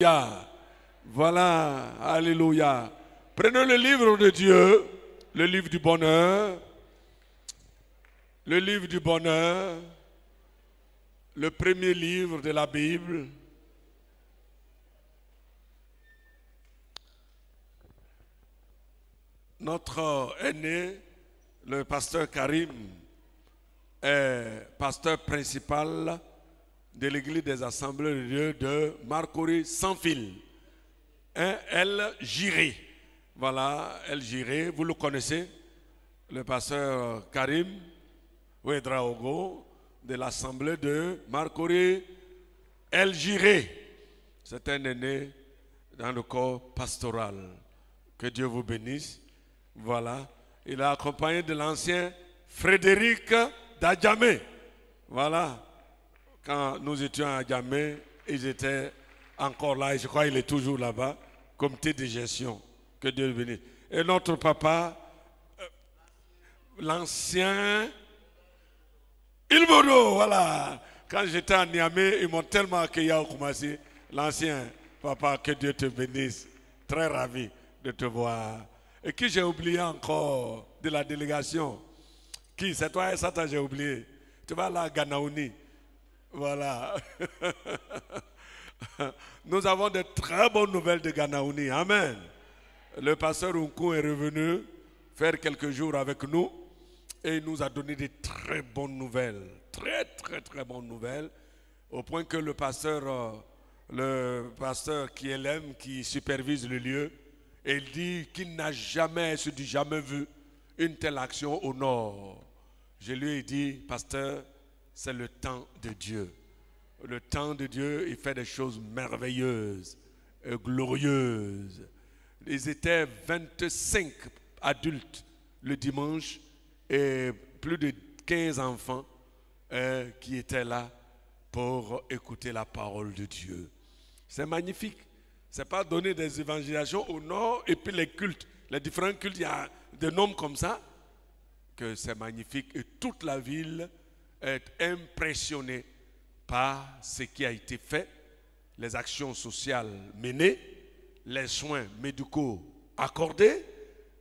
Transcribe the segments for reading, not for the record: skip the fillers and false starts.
Alléluia. Voilà, alléluia. Prenez le livre de Dieu, le livre du bonheur, le livre du bonheur, le premier livre de la Bible. Notre aîné, le pasteur Karim, est pasteur principal de l'église des assemblées de Dieu de Marcory sans fil. El Jiré. Voilà, El Jiré, vous le connaissez, le pasteur Karim Ouedraogo de l'assemblée de Marcory El Jiré. C'est un aîné dans le corps pastoral. Que Dieu vous bénisse. Voilà, il est accompagné de l'ancien Frédéric d'Adjamé. Voilà, quand nous étions à Adjamé, ils étaient encore là et je crois qu'il est toujours là-bas, comité de gestion. Que Dieu le bénisse. Et notre papa, l'ancien Ilbodo, voilà. Quand j'étais à Niamey, ils m'ont tellement accueilli à Koumassi. L'ancien papa, que Dieu te bénisse. Très ravi de te voir. Et qui j'ai oublié encore de la délégation? Qui? C'est toi et Satan, j'ai oublié. Tu vas là à Ganaouni. Voilà. Nous avons de très bonnes nouvelles de Ganaouni. Amen. Le pasteur Unkou est revenu faire quelques jours avec nous et il nous a donné de très bonnes nouvelles. Très, très, très bonnes nouvelles. Au point que le pasteur qui est l'homme qui supervise le lieu, il dit qu'il n'a jamais vu une telle action au nord. Je lui ai dit, pasteur, c'est le temps de Dieu. Le temps de Dieu, il fait des choses merveilleuses et glorieuses. Ils étaient 25 adultes le dimanche et plus de 15 enfants qui étaient là pour écouter la parole de Dieu. C'est magnifique. Ce n'est pas donner des évangélisations au nord et puis les cultes, les différents cultes, il y a des noms comme ça, que c'est magnifique. Et toute la ville est impressionnée par ce qui a été fait, les actions sociales menées, les soins médicaux accordés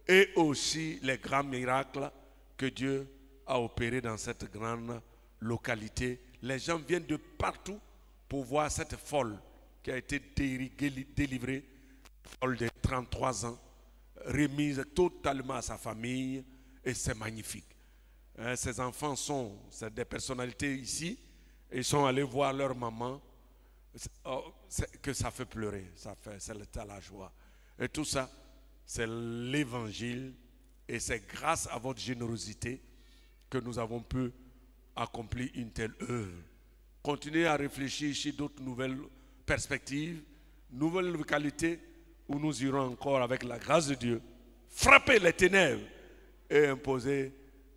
et aussi les grands miracles que Dieu a opérés dans cette grande localité. Les gens viennent de partout pour voir cette folle qui a été délivrée, folle de 33 ans, remise totalement à sa famille et c'est magnifique. Ces enfants c'est des personnalités ici. Ils sont allés voir leur maman, que ça fait pleurer, c'est la joie. Et tout ça, c'est l'évangile et c'est grâce à votre générosité que nous avons pu accomplir une telle œuvre. Continuez à réfléchir sur d'autres nouvelles perspectives, nouvelles localités où nous irons encore avec la grâce de Dieu, frapper les ténèbres et imposer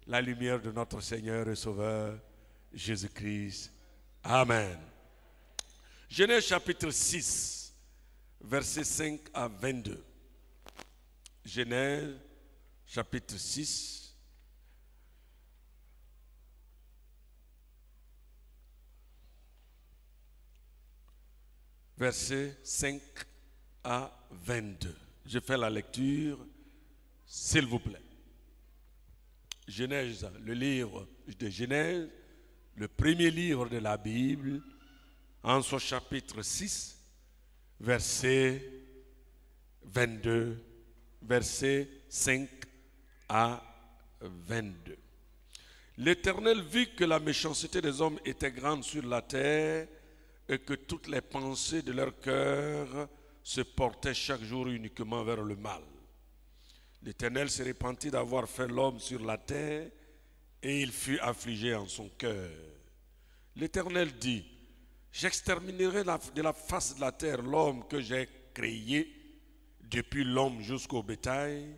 la lumière de notre Seigneur et Sauveur Jésus-Christ. Amen. Genèse chapitre 6, versets 5 à 22. Genèse chapitre 6, versets 5 à 22. Je fais la lecture, s'il vous plaît. Genèse, le livre de Genèse, le premier livre de la Bible, en son chapitre 6, verset 22, verset 5 à 22. L'Éternel vit que la méchanceté des hommes était grande sur la terre et que toutes les pensées de leur cœur se portaient chaque jour uniquement vers le mal. L'Éternel se repentit d'avoir fait l'homme sur la terre et il fut affligé en son cœur. L'Éternel dit, j'exterminerai de la face de la terre l'homme que j'ai créé, depuis l'homme jusqu'au bétail,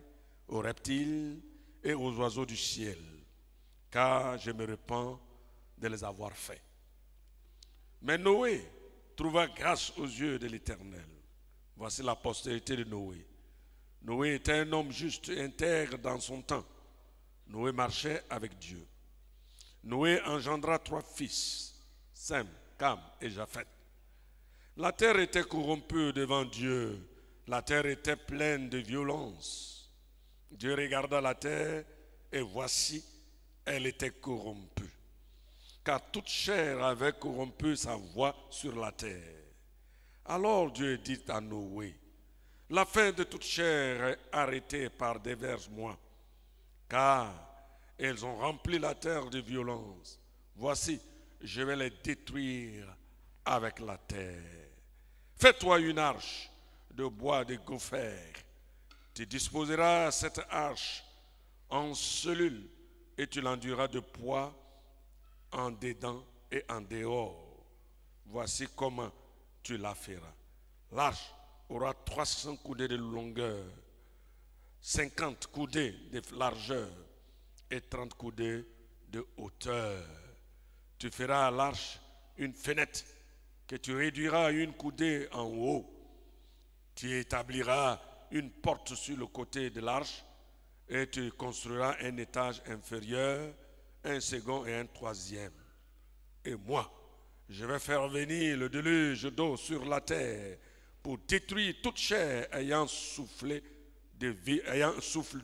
aux reptiles et aux oiseaux du ciel, car je me repens de les avoir faits. Mais Noé trouva grâce aux yeux de l'Éternel. Voici la postérité de Noé. Noé était un homme juste et intègre dans son temps. Noé marchait avec Dieu. Noé engendra 3 fils, Sem, Cam et Japhet. La terre était corrompue devant Dieu. La terre était pleine de violence. Dieu regarda la terre et voici, elle était corrompue. Car toute chair avait corrompu sa voie sur la terre. Alors Dieu dit à Noé, la fin de toute chair est arrêtée par divers mois, car elles ont rempli la terre de violence. Voici, je vais les détruire avec la terre. Fais-toi une arche de bois de gopher. Tu disposeras cette arche en cellules et tu l'enduiras de poids en dedans et en dehors. Voici comment tu la feras. L'arche aura 300 coudées de longueur, 50 coudées de largeur et 30 coudées de hauteur. Tu feras à l'arche une fenêtre que tu réduiras à une coudée en haut. Tu établiras une porte sur le côté de l'arche et tu construiras un étage inférieur, un second et un troisième. Et moi, je vais faire venir le déluge d'eau sur la terre pour détruire toute chair ayant souffle de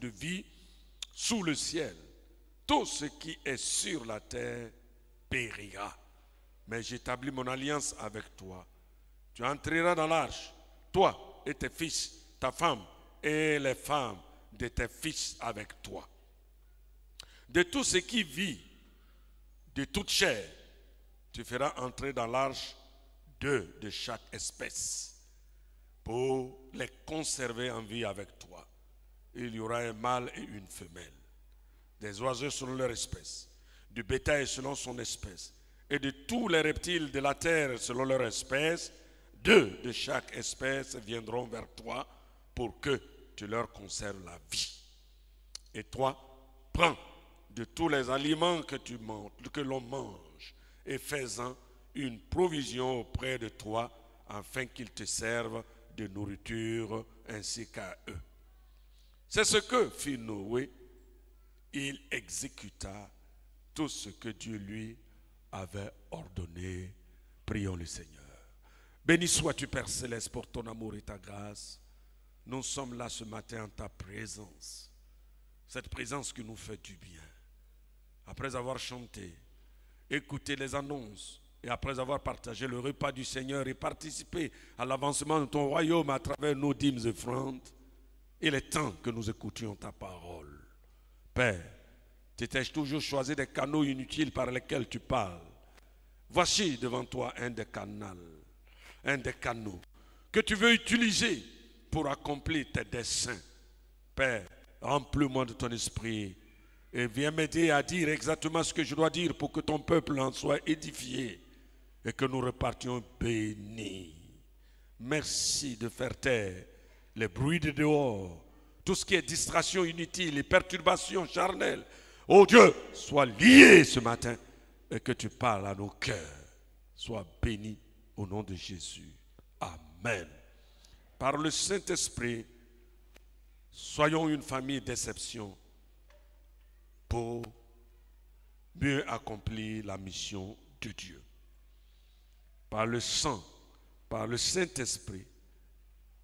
vie sous le ciel. Tout ce qui est sur la terre périra. Mais j'établis mon alliance avec toi. Tu entreras dans l'arche, toi et tes fils, ta femme et les femmes de tes fils avec toi. De tout ce qui vit, de toute chair, tu feras entrer dans l'arche 2 de chaque espèce pour les conserver en vie avec toi. Il y aura un mâle et une femelle, des oiseaux selon leur espèce, du bétail selon son espèce, et de tous les reptiles de la terre selon leur espèce. 2 de chaque espèce viendront vers toi pour que tu leur conserves la vie. Et toi, prends de tous les aliments que l'on mange et fais-en une provision auprès de toi afin qu'ils te servent de nourriture ainsi qu'à eux. C'est ce que fit Noé. Il exécuta tout ce que Dieu lui avait ordonné. Prions le Seigneur. Béni sois-tu, Père Céleste, pour ton amour et ta grâce. Nous sommes là ce matin en ta présence. Cette présence qui nous fait du bien. Après avoir chanté, écouté les annonces et après avoir partagé le repas du Seigneur et participé à l'avancement de ton royaume à travers nos dîmes et offrandes, il est temps que nous écoutions ta parole. Père, tu t'es toujours choisi des canaux inutiles par lesquels tu parles. Voici devant toi un des canaux que tu veux utiliser pour accomplir tes desseins. Père, remplis-moi de ton esprit et viens m'aider à dire exactement ce que je dois dire pour que ton peuple en soit édifié et que nous repartions bénis. Merci de faire taire les bruits de dehors, tout ce qui est distraction inutile, les perturbations charnelles. Oh Dieu, sois lié ce matin et que tu parles à nos cœurs. Sois béni au nom de Jésus. Amen. Par le Saint-Esprit, soyons une famille d'exception pour mieux accomplir la mission de Dieu. Par le sang, par le Saint-Esprit,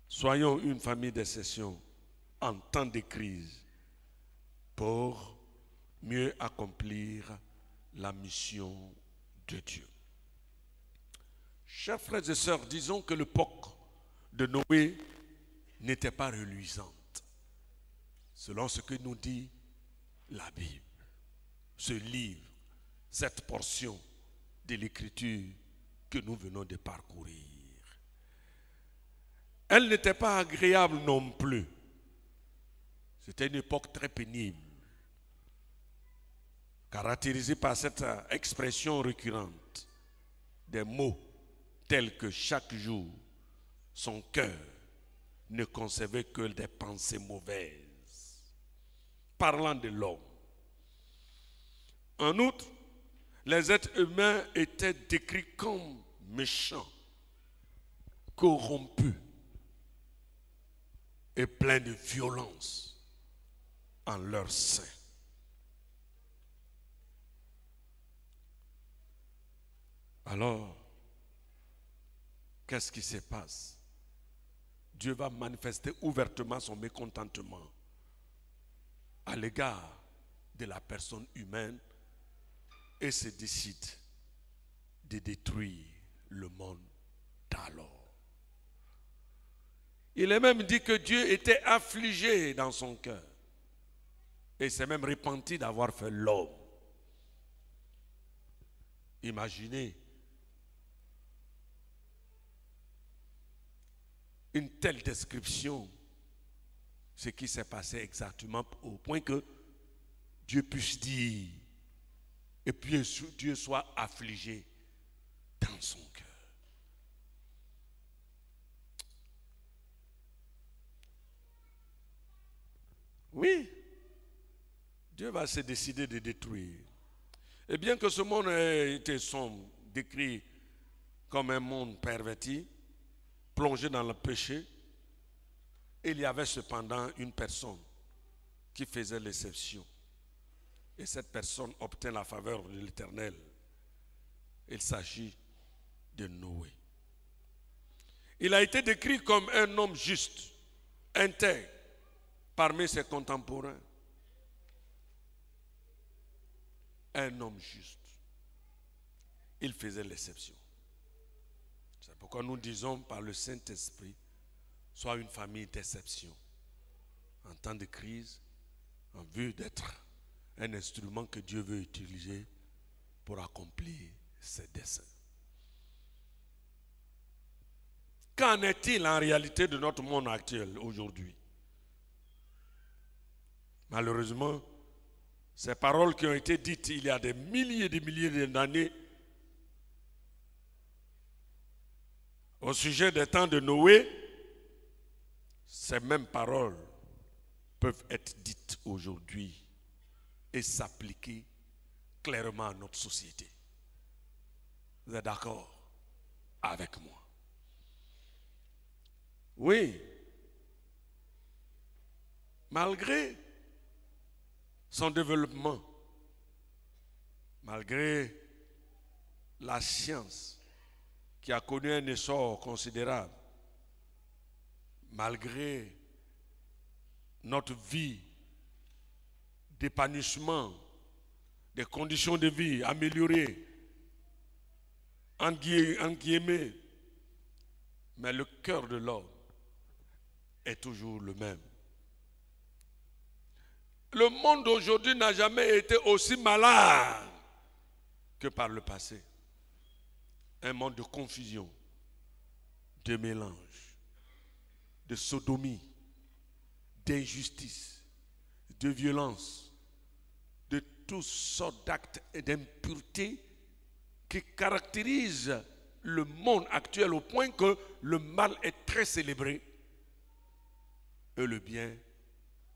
soyons une famille d'exception en temps de crise pour mieux accomplir la mission de Dieu. Chers frères et sœurs, disons que l'époque de Noé n'était pas reluisante, selon ce que nous dit la Bible, ce livre, cette portion de l'écriture que nous venons de parcourir. Elle n'était pas agréable non plus. C'était une époque très pénible, caractérisée par cette expression récurrente, des mots tels que chaque jour, son cœur ne concevait que des pensées mauvaises, parlant de l'homme. En outre, les êtres humains étaient décrits comme méchants, corrompus et pleins de violence en leur sein. Alors, qu'est-ce qui se passe? Dieu va manifester ouvertement son mécontentement à l'égard de la personne humaine et se décide de détruire le monde d'alors. Il est même dit que Dieu était affligé dans son cœur et s'est même repenti d'avoir fait l'homme. Imaginez une telle description, ce qui s'est passé exactement au point que Dieu puisse dire, et puis Dieu soit affligé dans son cœur. Oui, Dieu va se décider de détruire. Et bien que ce monde ait été sombre, décrit comme un monde perverti, plongé dans le péché, il y avait cependant une personne qui faisait l'exception. Et cette personne obtint la faveur de l'Éternel. Il s'agit de Noé. Il a été décrit comme un homme juste, intègre, parmi ses contemporains. Un homme juste. Il faisait l'exception. C'est pourquoi nous disons par le Saint-Esprit, sois une famille d'exception. En temps de crise, en vue d'être un instrument que Dieu veut utiliser pour accomplir ses desseins. Qu'en est-il en réalité de notre monde actuel aujourd'hui? Malheureusement, ces paroles qui ont été dites il y a des milliers et des milliers d'années au sujet des temps de Noé, ces mêmes paroles peuvent être dites aujourd'hui et s'appliquer clairement à notre société. Vous êtes d'accord avec moi? Oui. Malgré son développement, malgré la science qui a connu un essor considérable, malgré notre vie d'épanouissement, des conditions de vie améliorées, en guillemets, mais le cœur de l'homme est toujours le même. Le monde d'aujourd'hui n'a jamais été aussi malade que par le passé. Un monde de confusion, de mélange, de sodomie, d'injustice, de violence, de toutes sortes d'actes et d'impuretés qui caractérisent le monde actuel au point que le mal est très célébré et le bien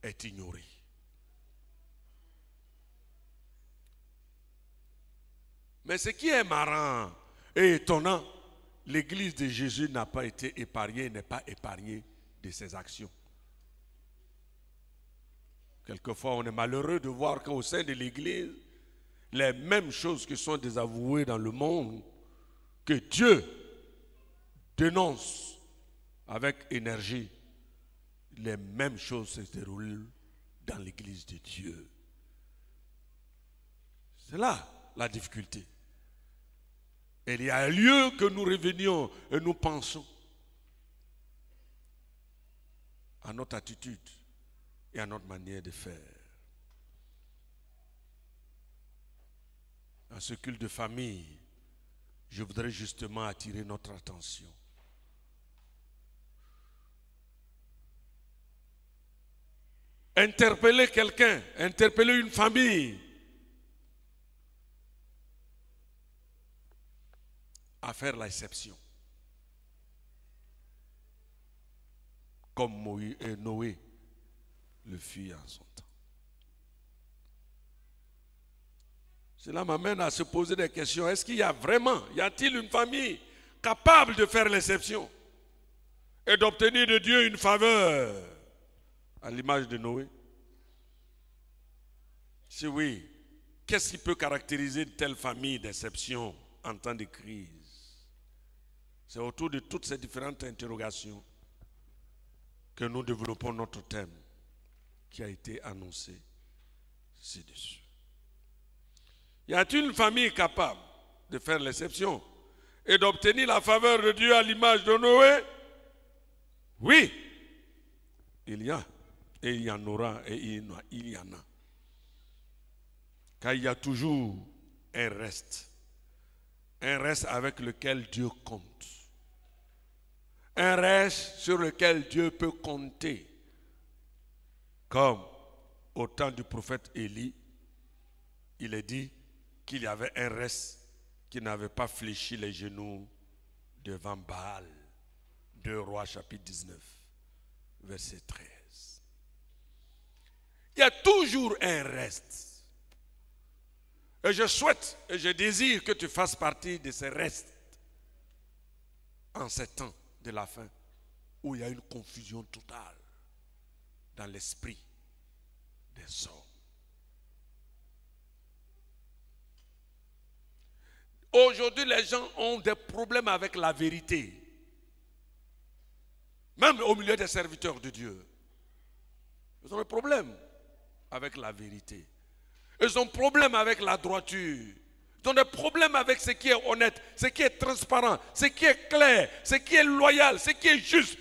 est ignoré. Mais ce qui est marrant et étonnant, l'Église de Jésus n'a pas été épargnée, n'est pas épargnée de ses actions. Quelquefois, on est malheureux de voir qu'au sein de l'Église, les mêmes choses qui sont désavouées dans le monde, que Dieu dénonce avec énergie, les mêmes choses se déroulent dans l'Église de Dieu. C'est là la difficulté. Il y a lieu que nous revenions et nous pensons à notre attitude et à notre manière de faire. Dans ce culte de famille, je voudrais justement attirer notre attention. Interpeller quelqu'un, interpeller une famille à faire l'exception. Comme Noé le fit en son temps. Cela m'amène à se poser des questions. Est-ce qu'il y a vraiment, y a-t-il une famille capable de faire l'exception et d'obtenir de Dieu une faveur à l'image de Noé? Si oui, qu'est-ce qui peut caractériser une telle famille d'exception en temps de crise? C'est autour de toutes ces différentes interrogations que nous développons notre thème qui a été annoncé ci-dessus. Y a-t-il une famille capable de faire l'exception et d'obtenir la faveur de Dieu à l'image de Noé? Oui, il y a, et il y en aura, et il y en a. Car il y a toujours un reste avec lequel Dieu compte. Un reste sur lequel Dieu peut compter. Comme au temps du prophète Élie, il est dit qu'il y avait un reste qui n'avait pas fléchi les genoux devant Baal. 2 Rois chapitre 19, verset 13. Il y a toujours un reste. Et je souhaite et je désire que tu fasses partie de ces restes en ces temps de la fin où il y a une confusion totale dans l'esprit des hommes. Aujourd'hui, les gens ont des problèmes avec la vérité. Même au milieu des serviteurs de Dieu. Ils ont des problèmes avec la vérité. Ils ont des problèmes avec la droiture. Ils ont des problèmes avec ce qui est honnête, ce qui est transparent, ce qui est clair, ce qui est loyal, ce qui est juste,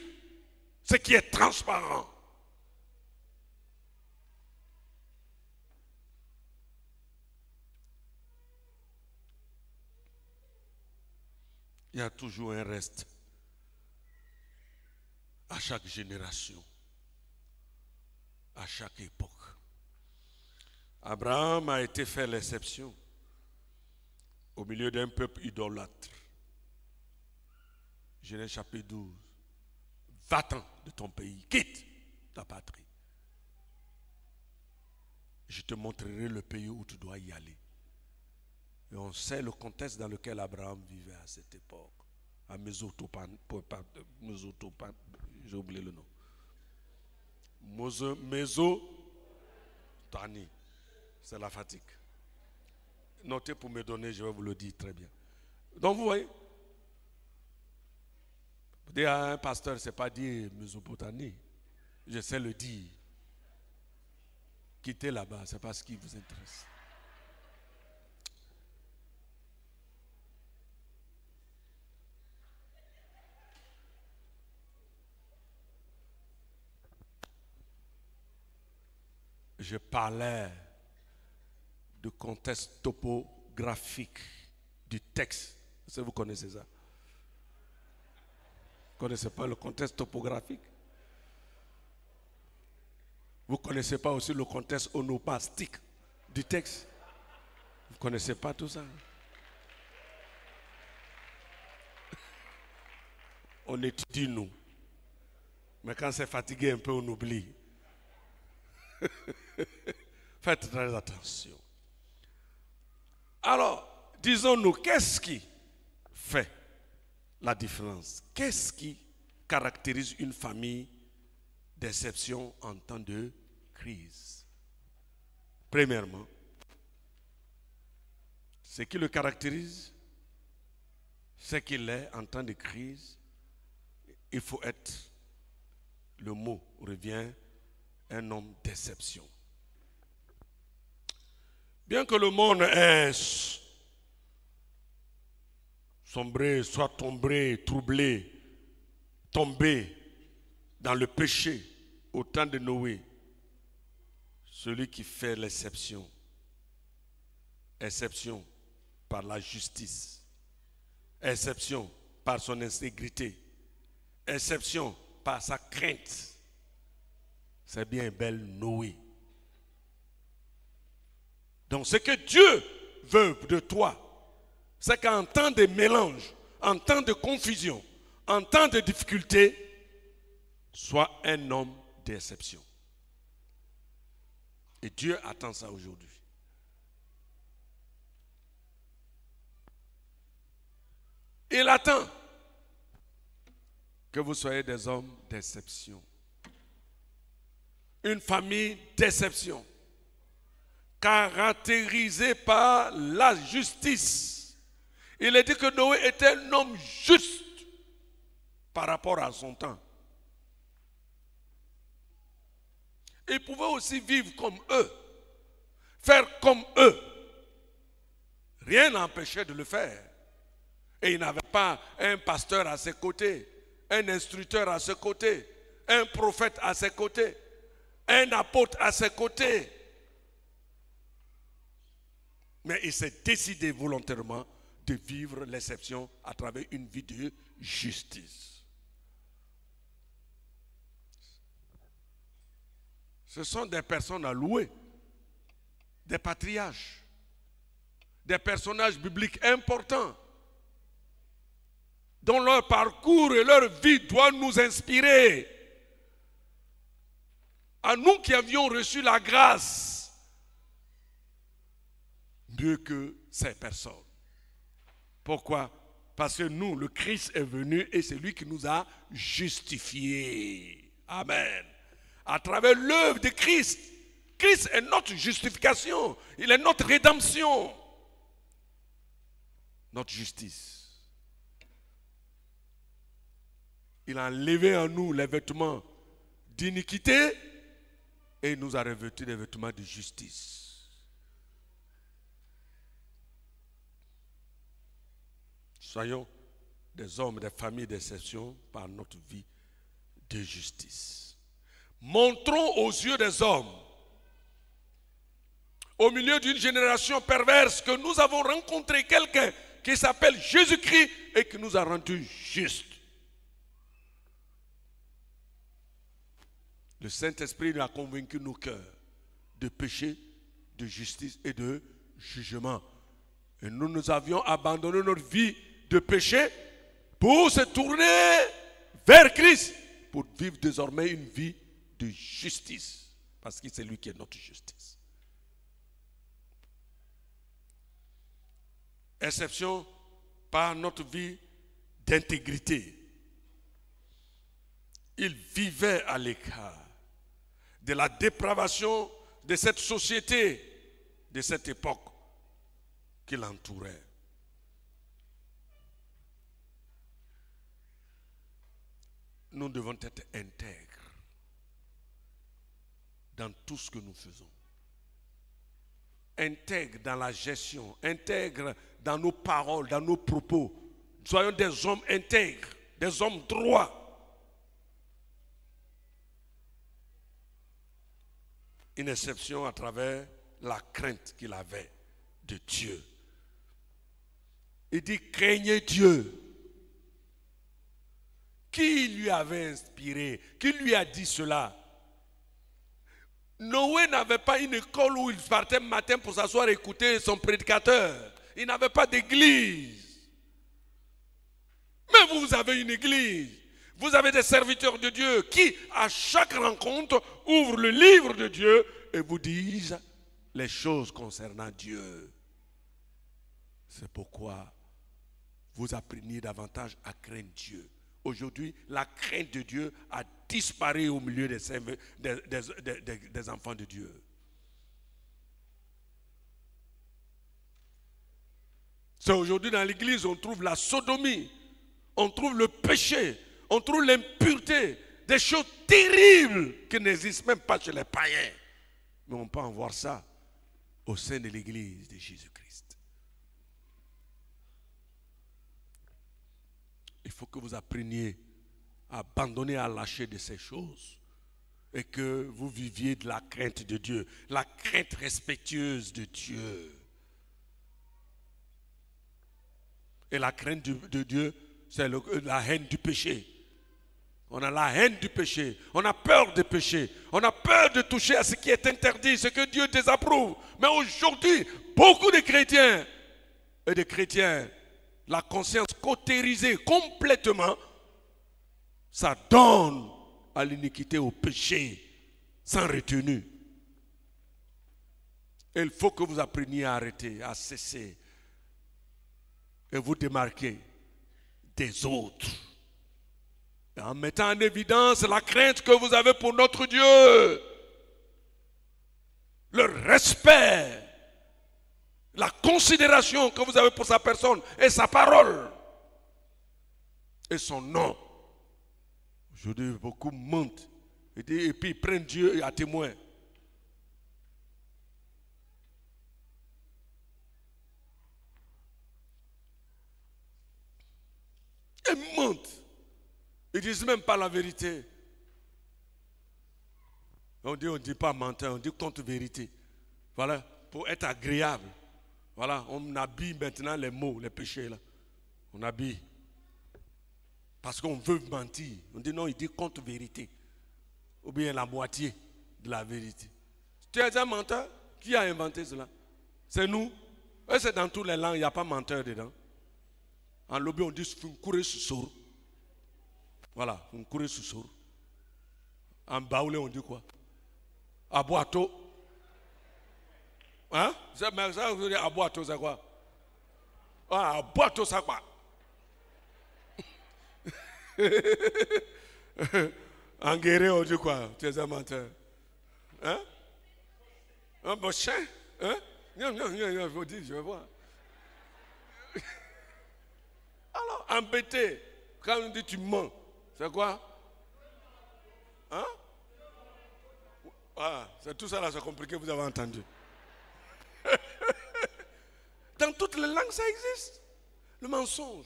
ce qui est transparent. Il y a toujours un reste à chaque génération, à chaque époque. Abraham a été fait l'exception au milieu d'un peuple idolâtre. Genèse chapitre 12. Va-t'en de ton pays, quitte ta patrie. Je te montrerai le pays où tu dois y aller. Et on sait le contexte dans lequel Abraham vivait à cette époque. À Mésopotamie, j'ai oublié le nom. Mésopotamie, c'est la fatigue. Notez pour me donner, je vais vous le dire très bien. Donc vous voyez, dire à un pasteur, ce n'est pas dire Mésopotamie. Je sais le dire. Quittez là-bas, ce n'est pas ce qui vous intéresse. Je parlais du contexte topographique du texte. Est-ce que vous connaissez ça? Vous ne connaissez pas le contexte topographique? Vous ne connaissez pas aussi le contexte onopastique du texte? Vous ne connaissez pas tout ça? On étudie nous. Mais quand c'est fatigué un peu, on oublie. Faites très attention. Alors, disons-nous, qu'est-ce qui fait la différence? Qu'est-ce qui caractérise une famille d'exception en temps de crise? Premièrement, ce qui le caractérise, c'est qu'il est en temps de crise. Il faut être, le mot revient, un homme d'exception. Bien que le monde est sombré, soit tombé, troublé, tombé dans le péché au temps de Noé, celui qui fait l'exception, exception par la justice, exception par son intégrité, exception par sa crainte, c'est bien bel Noé. Donc ce que Dieu veut de toi, c'est qu'en temps de mélange, en temps de confusion, en temps de difficulté, sois un homme d'exception. Et Dieu attend ça aujourd'hui. Il attend que vous soyez des hommes d'exception. Une famille d'exception, caractérisée par la justice. Il est dit que Noé était un homme juste. par rapport à son temps. Il pouvait aussi vivre comme eux, faire comme eux. Rien n'empêchait de le faire. Et il n'avait pas un pasteur à ses côtés, un instructeur à ses côtés, un prophète à ses côtés, un apôtre à ses côtés. Mais il s'est décidé volontairement de vivre l'exception à travers une vie de justice. Ce sont des personnes à louer, des patriarches, des personnages bibliques importants, dont leur parcours et leur vie doivent nous inspirer. À nous qui avions reçu la grâce, mieux que ces personnes. Pourquoi? Parce que nous, le Christ est venu et c'est lui qui nous a justifiés. Amen. À travers l'œuvre de Christ. Christ est notre justification. Il est notre rédemption. Notre justice. Il a enlevé en nous les vêtements d'iniquité et il nous a revêtus des vêtements de justice. Soyons des hommes, des familles d'exception par notre vie de justice. Montrons aux yeux des hommes, au milieu d'une génération perverse, que nous avons rencontré quelqu'un qui s'appelle Jésus-Christ et qui nous a rendus justes. Le Saint-Esprit a convaincu nos cœurs de péché, de justice et de jugement. Et nous avions abandonné notre vie de péché pour se tourner vers Christ, pour vivre désormais une vie de justice, parce que c'est lui qui est notre justice. Exception par notre vie d'intégrité. Il vivait à l'écart de la dépravation de cette société, de cette époque qui l'entourait. Nous devons être intègres dans tout ce que nous faisons. Intègres dans la gestion, intègres dans nos paroles, dans nos propos. Soyons des hommes intègres, des hommes droits. Une exception à travers la crainte qu'il avait de Dieu. Il dit, craignez Dieu. Qui lui avait inspiré? Qui lui a dit cela? Noé n'avait pas une école où il partait le matin pour s'asseoir et écouter son prédicateur. Il n'avait pas d'église. Mais vous avez une église. Vous avez des serviteurs de Dieu qui, à chaque rencontre, ouvrent le livre de Dieu et vous disent les choses concernant Dieu. C'est pourquoi vous appreniez davantage à craindre Dieu. Aujourd'hui, la crainte de Dieu a disparu au milieu des enfants de Dieu. C'est aujourd'hui dans l'église, on trouve la sodomie, on trouve le péché, on trouve l'impureté, des choses terribles qui n'existent même pas chez les païens. Mais on peut en voir ça au sein de l'église de Jésus-Christ. Il faut que vous appreniez à abandonner, à lâcher de ces choses et que vous viviez de la crainte de Dieu, la crainte respectueuse de Dieu. Et la crainte de Dieu, c'est la haine du péché. On a la haine du péché, on a peur du péché, on a peur de toucher à ce qui est interdit, ce que Dieu désapprouve. Mais aujourd'hui, beaucoup de chrétiens et de chrétiens, la conscience cautérisée complètement, ça donne à l'iniquité, au péché, sans retenue. Et il faut que vous appreniez à arrêter, à cesser, et vous démarquer des autres. Et en mettant en évidence la crainte que vous avez pour notre Dieu, le respect, la considération que vous avez pour sa personne et sa parole et son nom. Aujourd'hui, beaucoup mentent. Et puis ils prennent Dieu à témoin. Ils mentent. Ils ne disent même pas la vérité. On ne dit pas menteur, on dit contre-vérité. Voilà, pour être agréable. Voilà, on habille maintenant les mots, les péchés là. On habille. Parce qu'on veut mentir. On dit non, il dit contre-vérité. Ou bien la moitié de la vérité. Tu es un menteur? Qui a inventé cela? C'est nous. Et c'est dans toutes les langues, il n'y a pas menteur dedans. En lobby, on dit Funkure Susoro. Voilà, Funkure Susoro. En baoulé, on dit quoi? Aboato. Hein? Ça, vous dites aboato, c'est quoi? Ah, aboato, c'est quoi? En guéré, on dit quoi? Tu es un menteur. Hein? Un bon chien? Hein? Non, il faut dire, je vais voir. Alors, embêté, quand on dit tu mens, c'est quoi? Hein? Ah, c'est tout ça là, c'est compliqué, vous avez entendu. Dans toutes les langues, ça existe. Le mensonge.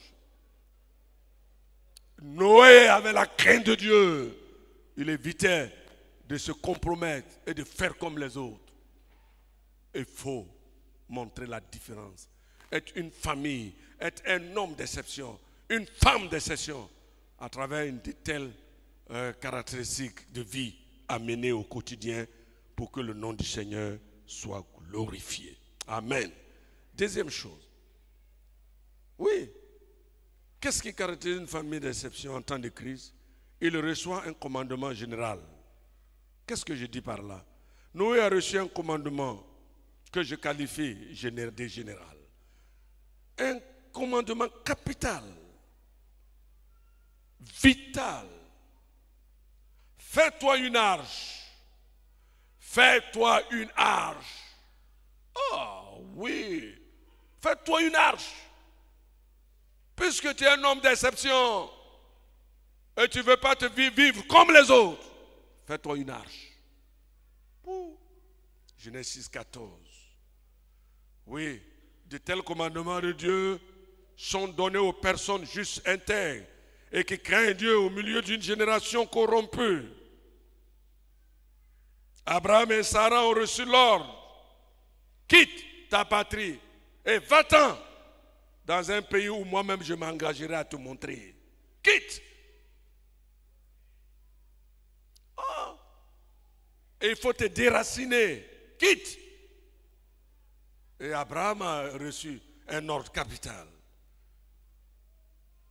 Noé avait la crainte de Dieu. Il évitait de se compromettre et de faire comme les autres. Il faut montrer la différence. Être une famille, être un homme d'exception, une femme d'exception, à travers une telle caractéristique de vie à mener au quotidien pour que le nom du Seigneur soit glorifié. Amen. Deuxième chose. Oui. Qu'est-ce qui caractérise une famille d'exception en temps de crise? Il reçoit un commandement général. Qu'est-ce que je dis par là? Noé a reçu un commandement que je qualifie de général. Un commandement capital, vital. Fais-toi une arche. Fais-toi une arche. Oh oui. Fais-toi une arche. Puisque tu es un homme d'exception et tu ne veux pas te vivre comme les autres, fais-toi une arche. Genèse 14. Oui, de tels commandements de Dieu sont donnés aux personnes justes, intègres et qui craignent Dieu au milieu d'une génération corrompue. Abraham et Sarah ont reçu l'ordre. Quitte ta patrie et va-t'en dans un pays où moi-même je m'engagerai à te montrer. Quitte. Oh. Et il faut te déraciner. Quitte. Et Abraham a reçu un ordre capital.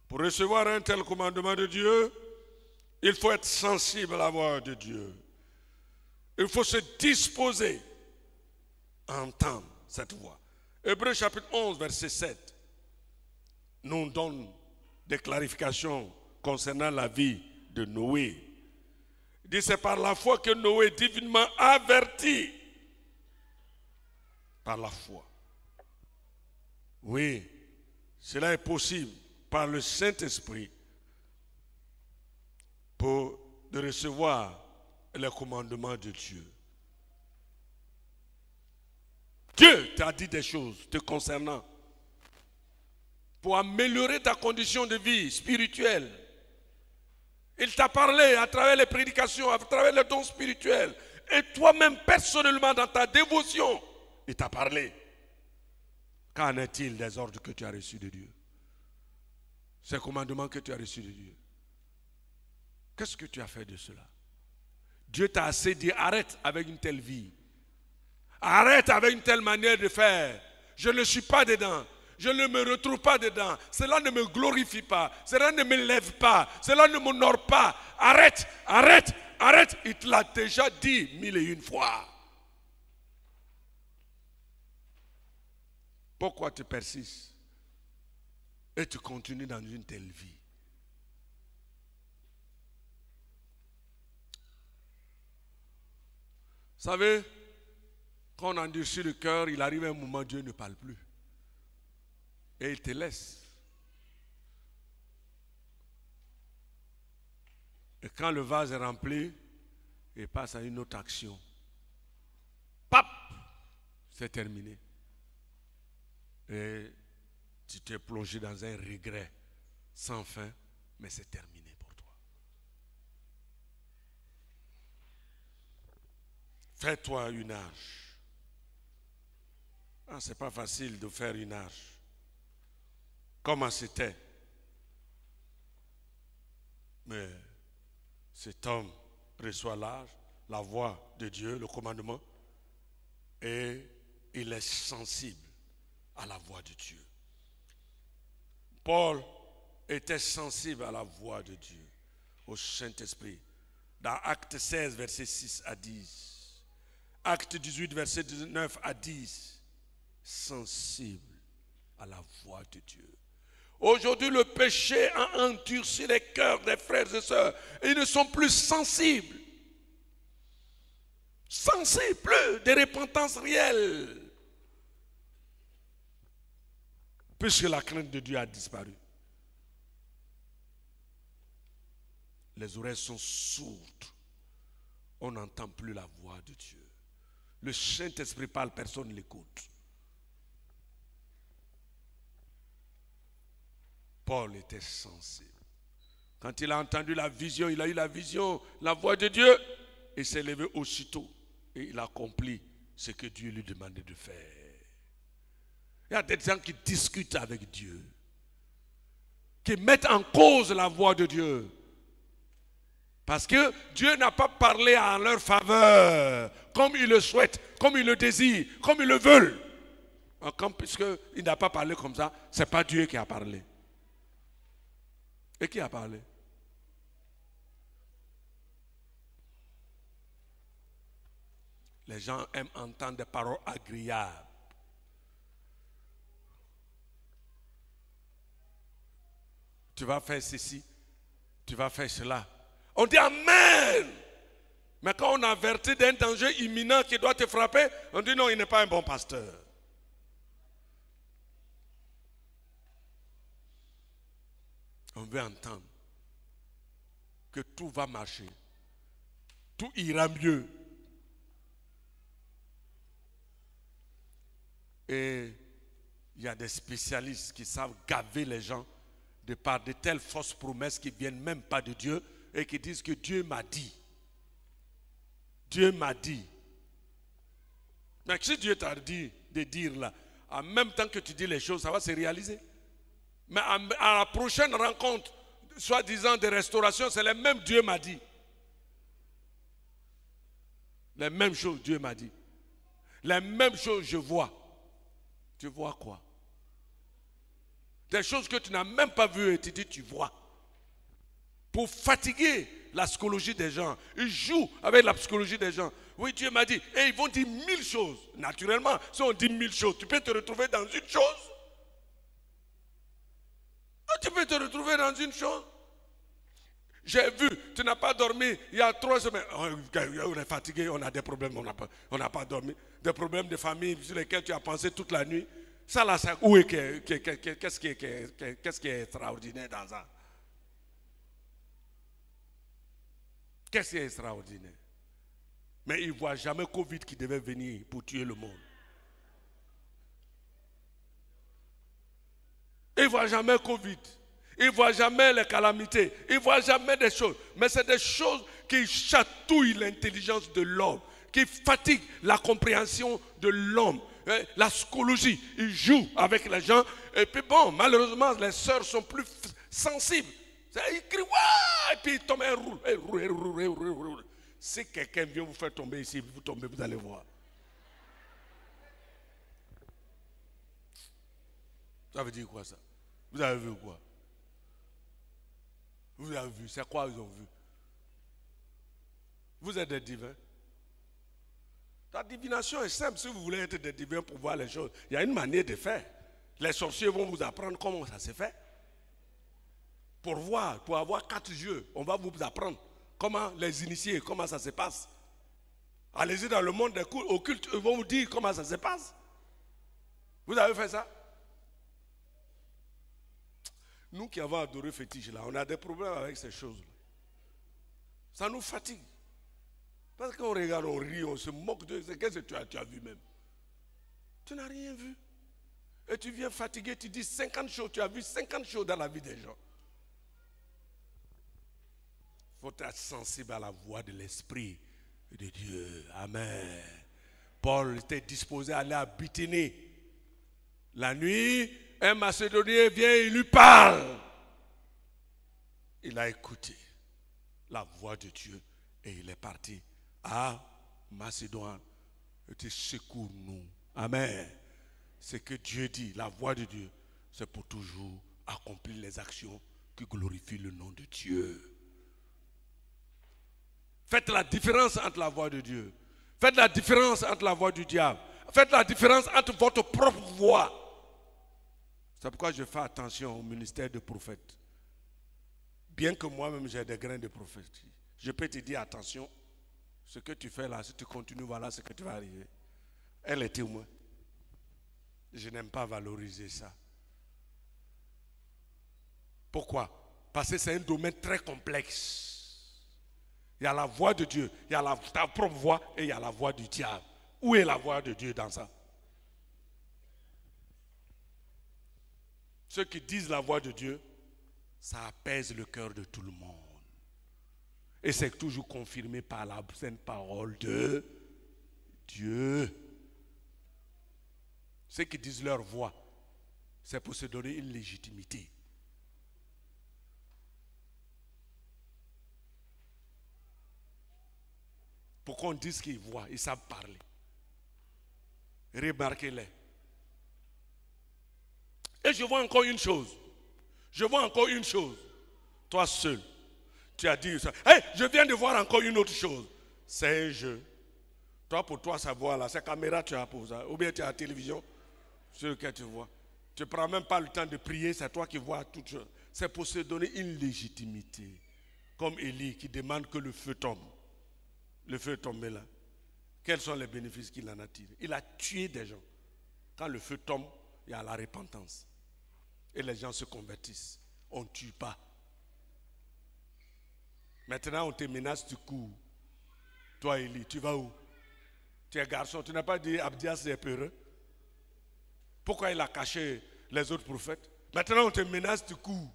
Pour recevoir un tel commandement de Dieu, il faut être sensible à la voix de Dieu. Il faut se disposer à entendre cette voix. Hébreux chapitre 11, verset 7, nous donne des clarifications concernant la vie de Noé. Il dit, c'est par la foi que Noé est divinement averti. Par la foi. Oui, cela est possible par le Saint-Esprit de recevoir les commandements de Dieu. Dieu t'a dit des choses te concernant pour améliorer ta condition de vie spirituelle. Il t'a parlé à travers les prédications, à travers les dons spirituels. Et toi-même, personnellement, dans ta dévotion, il t'a parlé. Qu'en est-il des ordres que tu as reçus de Dieu? Ces commandements que tu as reçus de Dieu. Qu'est-ce que tu as fait de cela? Dieu t'a assez dit, arrête avec une telle vie. Arrête avec une telle manière de faire. Je ne suis pas dedans. Je ne me retrouve pas dedans. Cela ne me glorifie pas. Cela ne me lève pas. Cela ne m'honore pas. Arrête, arrête, arrête. Il te l'a déjà dit 1001 fois. Pourquoi tu persistes et tu continues dans une telle vie? Vous savez, quand on endurcit le cœur, il arrive un moment où Dieu ne parle plus. Et il te laisse. Et quand le vase est rempli, il passe à une autre action. Pap! C'est terminé. Et tu t'es plongé dans un regret sans fin, mais c'est terminé pour toi. Fais-toi une arche. C'est pas facile de faire une arche. Comment c'était? Mais cet homme reçoit l'arche, la voix de Dieu, le commandement, et il est sensible à la voix de Dieu. Paul était sensible à la voix de Dieu, au Saint-Esprit. Dans Acte 16, verset 6 à 10. Acte 18, verset 9 à 10. Sensible à la voix de Dieu. Aujourd'hui, le péché a endurci les cœurs des frères et sœurs. Et ils ne sont plus sensibles. Sensibles, plus de repentance réelle. Puisque la crainte de Dieu a disparu. Les oreilles sont sourdes. On n'entend plus la voix de Dieu. Le Saint-Esprit parle, personne ne l'écoute. Paul était sensible. Quand il a entendu la vision, il a eu la vision, la voix de Dieu, il s'est levé aussitôt et il a accompli ce que Dieu lui demandait de faire. Il y a des gens qui discutent avec Dieu, qui mettent en cause la voix de Dieu. Parce que Dieu n'a pas parlé en leur faveur, comme ils le souhaitent, comme ils le désirent, comme ils le veulent. Puisqu'il n'a pas parlé comme ça, ce n'est pas Dieu qui a parlé. Et qui a parlé? Les gens aiment entendre des paroles agréables. Tu vas faire ceci, tu vas faire cela. On dit Amen. Mais quand on avertit d'un danger imminent qui doit te frapper, on dit non, il n'est pas un bon pasteur. On veut entendre que tout va marcher. Tout ira mieux. Et il y a des spécialistes qui savent gaver les gens de par de telles fausses promesses qui ne viennent même pas de Dieu et qui disent que Dieu m'a dit. Dieu m'a dit. Mais si Dieu t'a dit de dire là, en même temps que tu dis les choses, ça va se réaliser. Mais à la prochaine rencontre, soi-disant de restauration, c'est le même Dieu m'a dit. Les mêmes choses Dieu m'a dit. Les mêmes choses je vois. Tu vois quoi? Des choses que tu n'as même pas vues et tu dis tu vois. Pour fatiguer la psychologie des gens. Ils jouent avec la psychologie des gens. Oui, Dieu m'a dit. Et ils vont dire 1000 choses. Naturellement, si on dit 1000 choses, tu peux te retrouver dans une chose. Tu peux te retrouver dans une chose. J'ai vu, tu n'as pas dormi il y a 3 semaines. On est fatigué, on a des problèmes, on n'a pas dormi. Des problèmes de famille sur lesquels tu as pensé toute la nuit. Ça là, qu'est-ce qui est extraordinaire dans ça? Qu'est-ce qui est extraordinaire? Mais ils ne voient jamais Covid qui devait venir pour tuer le monde. Ils ne voient jamais Covid. Ils ne voient jamais les calamités. Ils ne voient jamais des choses. Mais c'est des choses qui chatouillent l'intelligence de l'homme, qui fatiguent la compréhension de l'homme, la psychologie. Ils jouent avec les gens. Et puis bon, malheureusement, les sœurs sont plus sensibles. Ils crient, ouais! Et puis ils tombent, ils roulent. Si quelqu'un vient vous faire tomber ici, vous tombez, vous allez voir. Ça veut dire quoi ça? Vous avez vu quoi? Vous avez vu, c'est quoi ils ont vu? Vous êtes des divins. La divination est simple. Si vous voulez être des divins pour voir les choses, il y a une manière de faire. Les sorciers vont vous apprendre comment ça se fait. Pour voir, pour avoir 4 yeux, on va vous apprendre comment les initier, comment ça se passe. Allez-y dans le monde des occultes, ils vont vous dire comment ça se passe. Vous avez fait ça? Nous qui avons adoré fétiche là, on a des problèmes avec ces choses-là. Ça nous fatigue. Parce qu'on regarde, on rit, on se moque de... Qu'est-ce que tu as vu même? Tu n'as rien vu. Et tu viens fatigué, tu dis 50 choses, tu as vu 50 choses dans la vie des gens. Il faut être sensible à la voix de l'Esprit de Dieu. Amen. Paul était disposé à aller à Bithynie. La nuit, un Macédonien vient, il lui parle. Il a écouté la voix de Dieu et il est parti à Macédoine. Il dit, secours-nous. Amen. C'est que Dieu dit, la voix de Dieu, c'est pour toujours accomplir les actions qui glorifient le nom de Dieu. Faites la différence entre la voix de Dieu. Faites la différence entre la voix du diable. Faites la différence entre votre propre voix. C'est pourquoi je fais attention au ministère de prophète. Bien que moi-même j'ai des grains de prophétie. Je peux te dire attention, ce que tu fais là, si tu continues, voilà ce que tu vas arriver. Elle est témoin. Je n'aime pas valoriser ça. Pourquoi? Parce que c'est un domaine très complexe. Il y a la voix de Dieu, il y a ta propre voix et il y a la voix du diable. Où est la voix de Dieu dans ça? Ceux qui disent la voix de Dieu, ça apaise le cœur de tout le monde. Et c'est toujours confirmé par la sainte parole de Dieu. Ceux qui disent leur voix, c'est pour se donner une légitimité. Pour qu'on dise qu'ils voient, ils savent parler. Remarquez-les. Et je vois encore une chose. Je vois encore une chose. Toi seul, tu as dit ça. Hey, je viens de voir encore une autre chose. C'est un jeu. Toi, pour toi, ça voit là. Cette caméra, tu as pour ça. Ou bien tu as la télévision sur laquelle tu vois. Tu ne prends même pas le temps de prier. C'est toi qui vois toutes choses. C'est pour se donner une légitimité. Comme Élie qui demande que le feu tombe. Le feu est tombé là. Quels sont les bénéfices qu'il en a tirés? Il a tué des gens. Quand le feu tombe, il y a la repentance. Et les gens se convertissent. On ne tue pas. Maintenant, on te menace, tu cours. Toi, Élie, tu vas où? Tu es garçon. Tu n'as pas dit Abdias est peureux. Pourquoi il a caché les autres prophètes? Maintenant, on te menace, tu cours.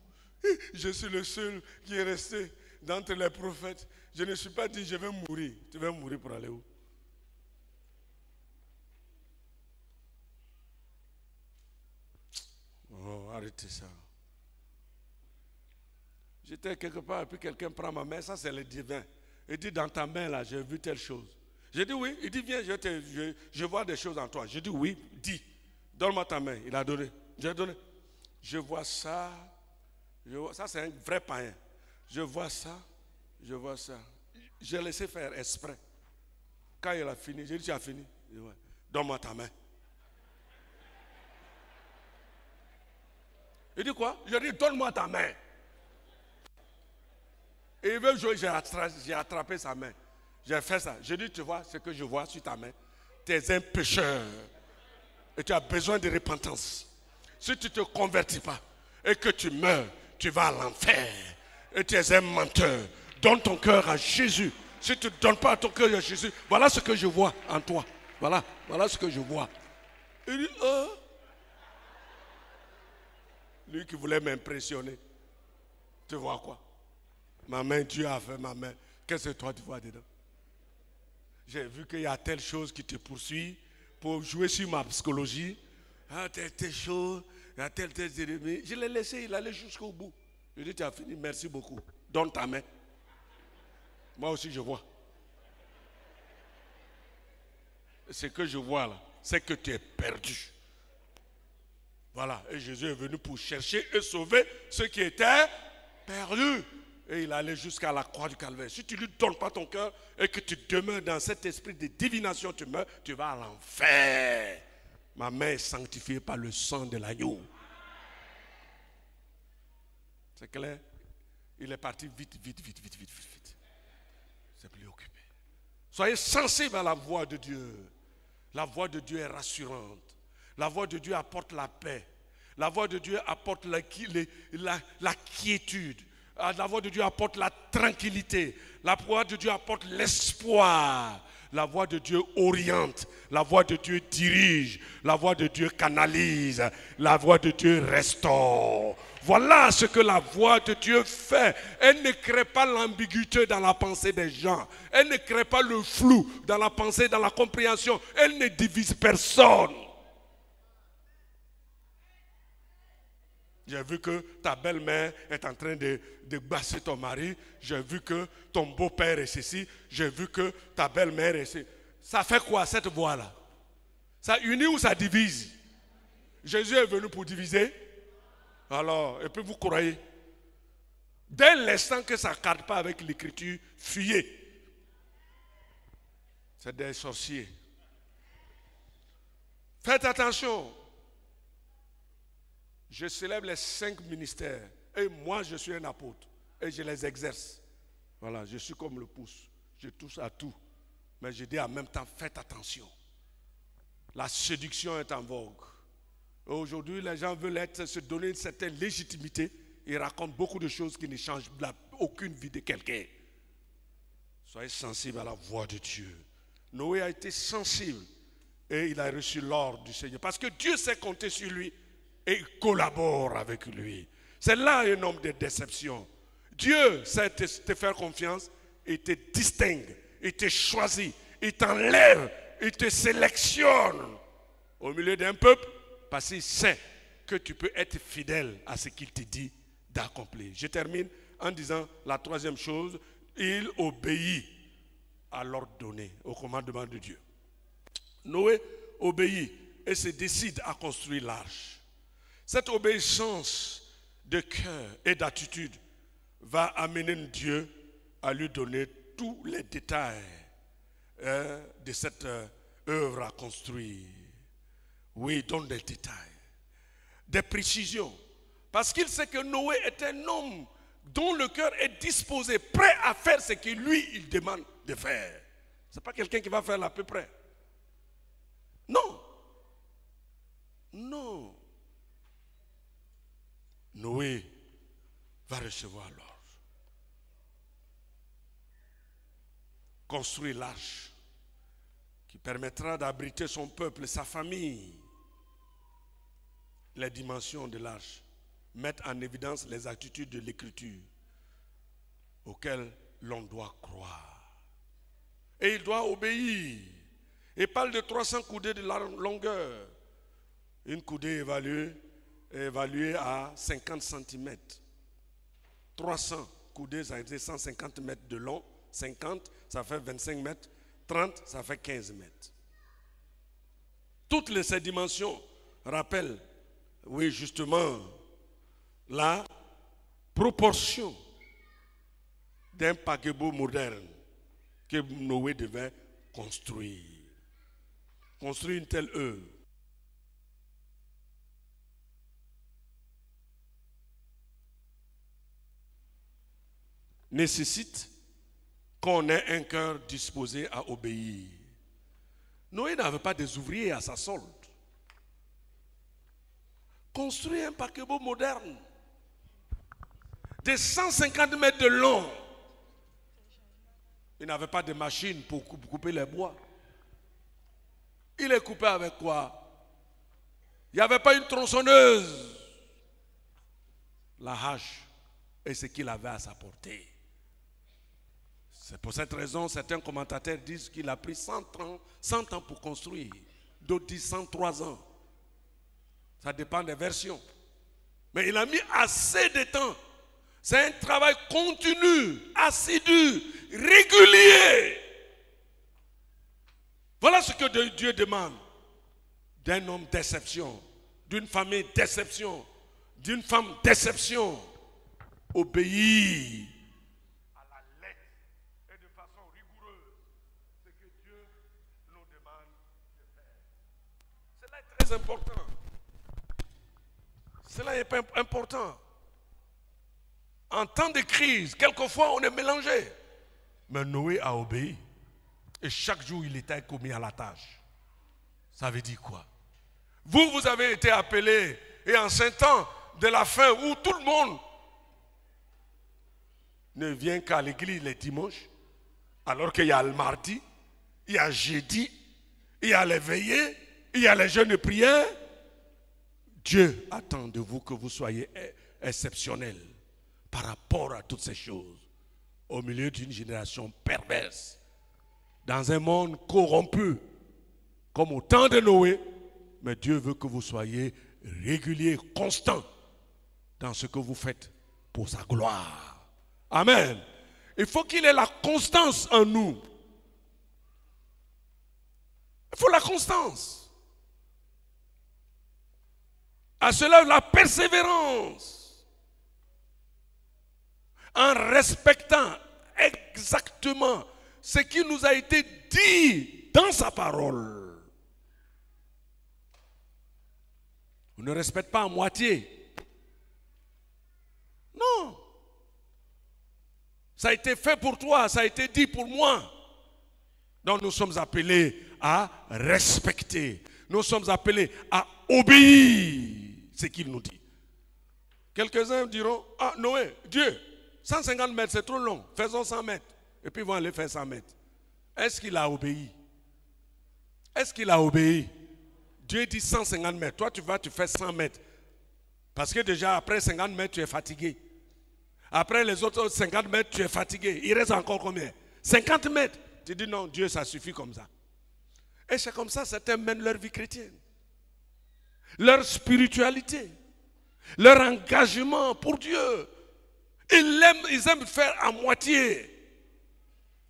Je suis le seul qui est resté d'entre les prophètes. Je ne suis pas dit je vais mourir. Tu vas mourir pour aller où? Oh, arrêtez ça. J'étais quelque part et puis quelqu'un prend ma main. Ça, c'est le divin. Il dit, dans ta main là, j'ai vu telle chose. J'ai dit oui. Il dit, viens, je vois des choses en toi. J'ai dit oui, dis. Donne-moi ta main. Il a donné. J'ai donné. Je vois ça. Ça, c'est un vrai païen. Je vois ça. Je vois ça. J'ai laissé faire exprès. Quand il a fini, j'ai dit, tu as fini. Dit, ouais. Donne-moi ta main. Il dit quoi? Je dis, donne-moi ta main. Et il veut jouer, j'ai attrapé sa main. J'ai fait ça. J'ai dit, tu vois, ce que je vois sur ta main, tu es un pécheur. Et tu as besoin de repentance. Si tu ne te convertis pas et que tu meurs, tu vas à l'enfer. Et tu es un menteur. Donne ton cœur à Jésus. Si tu ne donnes pas ton cœur à Jésus, voilà ce que je vois en toi. Voilà ce que je vois. Il dit, lui qui voulait m'impressionner. Tu vois quoi? Ma main, Dieu a fait ma main. Qu'est-ce que toi tu vois dedans? J'ai vu qu'il y a telle chose qui te poursuit pour jouer sur ma psychologie. Ah, telle chose, il y a tel ennemi. Je l'ai laissé, il allait jusqu'au bout. Je lui ai dit, tu as fini, merci beaucoup. Donne ta main. Moi aussi, je vois. Ce que je vois là, c'est que tu es perdu. Voilà, et Jésus est venu pour chercher et sauver ceux qui étaient perdus. Et il allait jusqu'à la croix du Calvaire. Si tu ne lui donnes pas ton cœur et que tu demeures dans cet esprit de divination, tu meurs, tu vas à l'enfer. Ma main est sanctifiée par le sang de l'agneau. C'est clair? Il est parti vite. C'est plus occupé. Soyez sensibles à la voix de Dieu. La voix de Dieu est rassurante. La voix de Dieu apporte la paix. La voix de Dieu apporte la quiétude. La voix de Dieu apporte la tranquillité. La voix de Dieu apporte l'espoir. La voix de Dieu oriente. La voix de Dieu dirige. La voix de Dieu canalise. La voix de Dieu restaure. Voilà ce que la voix de Dieu fait. Elle ne crée pas l'ambiguïté dans la pensée des gens. Elle ne crée pas le flou dans la pensée, dans la compréhension. Elle ne divise personne. J'ai vu que ta belle-mère est en train de basser ton mari. J'ai vu que ton beau-père est ceci. J'ai vu que ta belle-mère est ceci. Ça fait quoi cette voix-là? Ça unit ou ça divise? Jésus est venu pour diviser. Alors, et puis vous croyez? Dès l'instant que ça ne cadre pas avec l'écriture, fuyez. C'est des sorciers. Faites attention. Je célèbre les 5 ministères. Et moi, je suis un apôtre. Et je les exerce. Voilà, je suis comme le pouce. Je touche à tout. Mais je dis en même temps, faites attention. La séduction est en vogue. Aujourd'hui, les gens veulent se donner une certaine légitimité. Ils racontent beaucoup de choses qui ne changent aucune vie de quelqu'un. Soyez sensibles à la voix de Dieu. Noé a été sensible. Et il a reçu l'ordre du Seigneur. Parce que Dieu sait compter sur lui. Et il collabore avec lui. C'est là un homme de déception. Dieu sait te faire confiance. Il te distingue. Il te choisit. Il t'enlève. Il te sélectionne. Au milieu d'un peuple. Parce qu'il sait que tu peux être fidèle à ce qu'il te dit d'accomplir. Je termine en disant la troisième chose. Il obéit à l'ordre donné, au commandement de Dieu. Noé obéit et se décide à construire l'arche. Cette obéissance de cœur et d'attitude va amener Dieu à lui donner tous les détails de cette œuvre à construire. Oui, il donne des détails, des précisions. Parce qu'il sait que Noé est un homme dont le cœur est disposé, prêt à faire ce que lui, il demande de faire. Ce n'est pas quelqu'un qui va faire à peu près. Non. Non. Noé va recevoir l'ordre. Construire l'arche qui permettra d'abriter son peuple, sa famille. Les dimensions de l'arche mettent en évidence les attitudes de l'écriture auxquelles l'on doit croire. Et il doit obéir. Il parle de 300 coudées de longueur. Une coudée évaluée à 50 cm. 300 coudées, ça fait 150 mètres de long. 50, ça fait 25 mètres. 30, ça fait 15 mètres. Toutes ces dimensions rappellent, oui, justement, la proportion d'un paquebot moderne que Noé devait construire. Construire une telle œuvre nécessite qu'on ait un cœur disposé à obéir. Noé n'avait pas des ouvriers à sa solde. Construire un paquebot moderne de 150 mètres de long. Il n'avait pas de machine pour couper les bois. Il est coupé avec quoi? Il n'y avait pas une tronçonneuse. La hache est ce qu'il avait à sa portée. C'est pour cette raison, certains commentateurs disent qu'il a pris 100 ans pour construire. D'autres disent 103 ans. Ça dépend des versions. Mais il a mis assez de temps. C'est un travail continu, assidu, régulier. Voilà ce que Dieu demande d'un homme d'exception, d'une famille d'exception, d'une femme d'exception. Obéir à la lettre et de façon rigoureuse ce que Dieu nous demande de faire. Cela est très important. Cela est important. En temps de crise, quelquefois on est mélangé. Mais Noé a obéi. Et chaque jour il était commis à la tâche. Ça veut dire quoi? Vous avez été appelés, et en ce temps de la fin où tout le monde ne vient qu'à l'église les dimanches, alors qu'il y a le mardi, il y a jeudi, il y a les veillées, il y a les jeûnes de prière. Dieu attend de vous que vous soyez exceptionnels par rapport à toutes ces choses, au milieu d'une génération perverse, dans un monde corrompu, comme au temps de Noé. Mais Dieu veut que vous soyez réguliers, constants dans ce que vous faites pour sa gloire. Amen. Il faut qu'il ait la constance en nous. Il faut la constance. À cela, la persévérance. En respectant exactement ce qui nous a été dit dans sa parole. On ne respecte pas à moitié. Non. Ça a été fait pour toi, ça a été dit pour moi. Donc nous sommes appelés à respecter. Nous sommes appelés à obéir ce qu'il nous dit. Quelques-uns diront, ah Noé, Dieu, 150 mètres c'est trop long, faisons 100 mètres. Et puis ils vont aller faire 100 mètres. Est-ce qu'il a obéi? Est-ce qu'il a obéi? Dieu dit 150 mètres, toi tu fais 100 mètres. Parce que déjà après 50 mètres tu es fatigué. Après les autres 50 mètres tu es fatigué. Il reste encore combien? 50 mètres. Tu dis non, Dieu ça suffit comme ça. Et c'est comme ça certains mènent leur vie chrétienne. Leur spiritualité. Leur engagement pour Dieu. Ils aiment faire à moitié.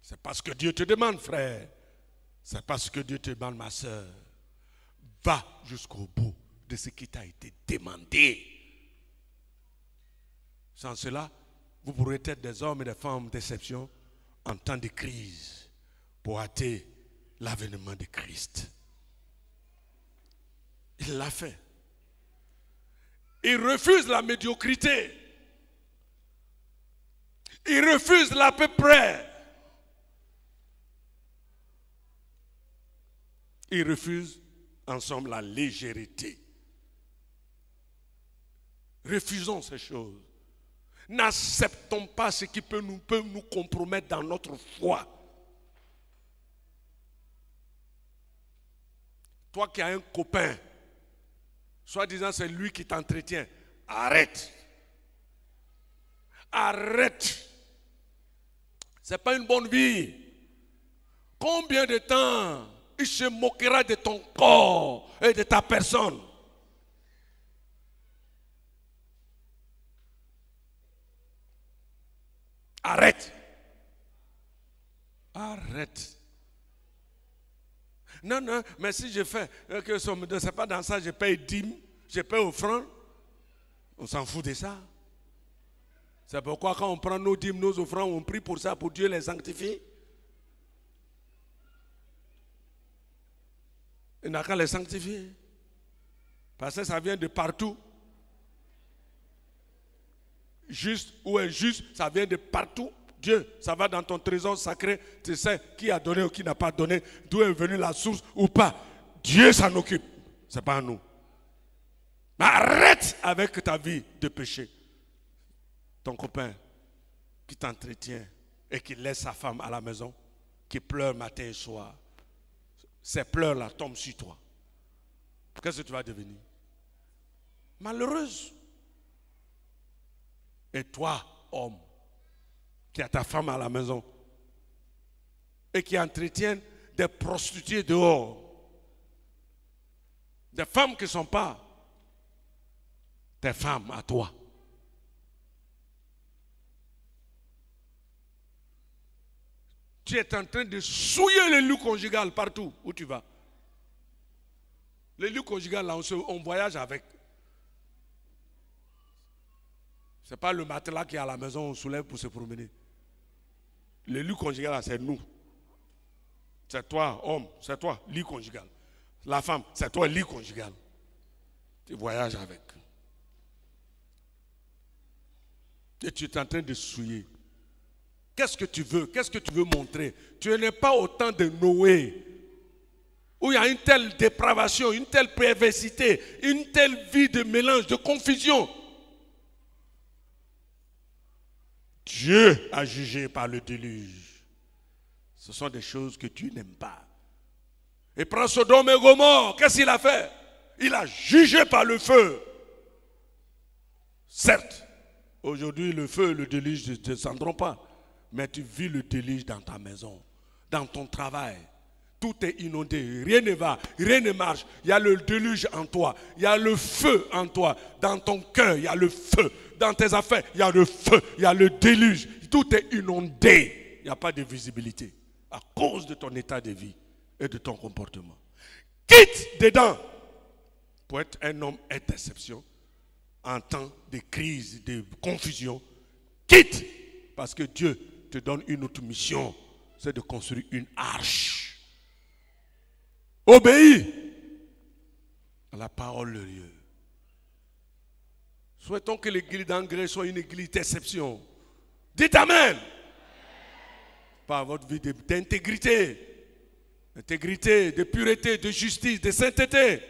C'est parce que Dieu te demande, frère. C'est parce que Dieu te demande, ma soeur. Va jusqu'au bout de ce qui t'a été demandé. Sans cela, vous pourrez être des hommes et des femmes d'exception en temps de crise pour hâter l'avènement de Christ. Il l'a fait. Il refuse la médiocrité. Il refuse l'à peu près. Il refuse en somme la légèreté. Refusons ces choses. N'acceptons pas ce qui peut nous compromettre dans notre foi. Toi qui as un copain, soi-disant c'est lui qui t'entretient, arrête. Arrête. Ce n'est pas une bonne vie. Combien de temps il se moquera de ton corps et de ta personne? Arrête. Arrête. Non, non, mais si je fais que ce n'est pas dans ça, je paye dîme, je paye offrande, on s'en fout de ça. C'est pourquoi quand on prend nos dîmes, nos offrandes, on prie pour ça, pour Dieu les sanctifie. Il n'a qu'à les sanctifier. Parce que ça vient de partout. Juste ou injuste, ça vient de partout. Dieu, ça va dans ton trésor sacré. Tu sais qui a donné ou qui n'a pas donné, d'où est venue la source ou pas. Dieu s'en occupe. Ce n'est pas à nous. Mais arrête avec ta vie de péché. Ton copain qui t'entretient et qui laisse sa femme à la maison, qui pleure matin et soir. Ces pleurs-là tombent sur toi. Qu'est-ce que tu vas devenir? Malheureuse. Et toi, homme, qui a ta femme à la maison et qui entretient des prostituées dehors, des femmes qui ne sont pas tes femmes à toi. Tu es en train de souiller le lit conjugal partout où tu vas. Le lit conjugal, là, on voyage avec. Ce n'est pas le matelas qui est à la maison, on soulève pour se promener. Le lit conjugal, là, c'est nous. C'est toi, homme, c'est toi, lit conjugal. La femme, c'est toi, lit conjugal. Tu voyages avec. Et tu es en train de souiller. Qu'est-ce que tu veux? Qu'est-ce que tu veux montrer? Tu n'es pas au temps de Noé, où il y a une telle dépravation, une telle perversité, une telle vie de mélange, de confusion. Dieu a jugé par le déluge. Ce sont des choses que Dieu n'aime pas. Et prends Sodome et Gomorrhe, qu'est-ce qu'il a fait? Il a jugé par le feu. Certes, aujourd'hui le feu et le déluge ne descendront pas, mais tu vis le déluge dans ta maison, dans ton travail. Tout est inondé, rien ne va, rien ne marche. Il y a le déluge en toi, il y a le feu en toi. Dans ton cœur, il y a le feu. Dans tes affaires, il y a le feu, il y a le déluge. Tout est inondé. Il n'y a pas de visibilité à cause de ton état de vie et de ton comportement. Quitte dedans pour être un homme interception en temps de crise, de confusion. Quitte parce que Dieu te donne une autre mission, c'est de construire une arche. Obéis à la parole de Dieu. Souhaitons que l'église d'Angré soit une église d'exception. Dites Amen. Par votre vie d'intégrité, de pureté, de justice, de sainteté.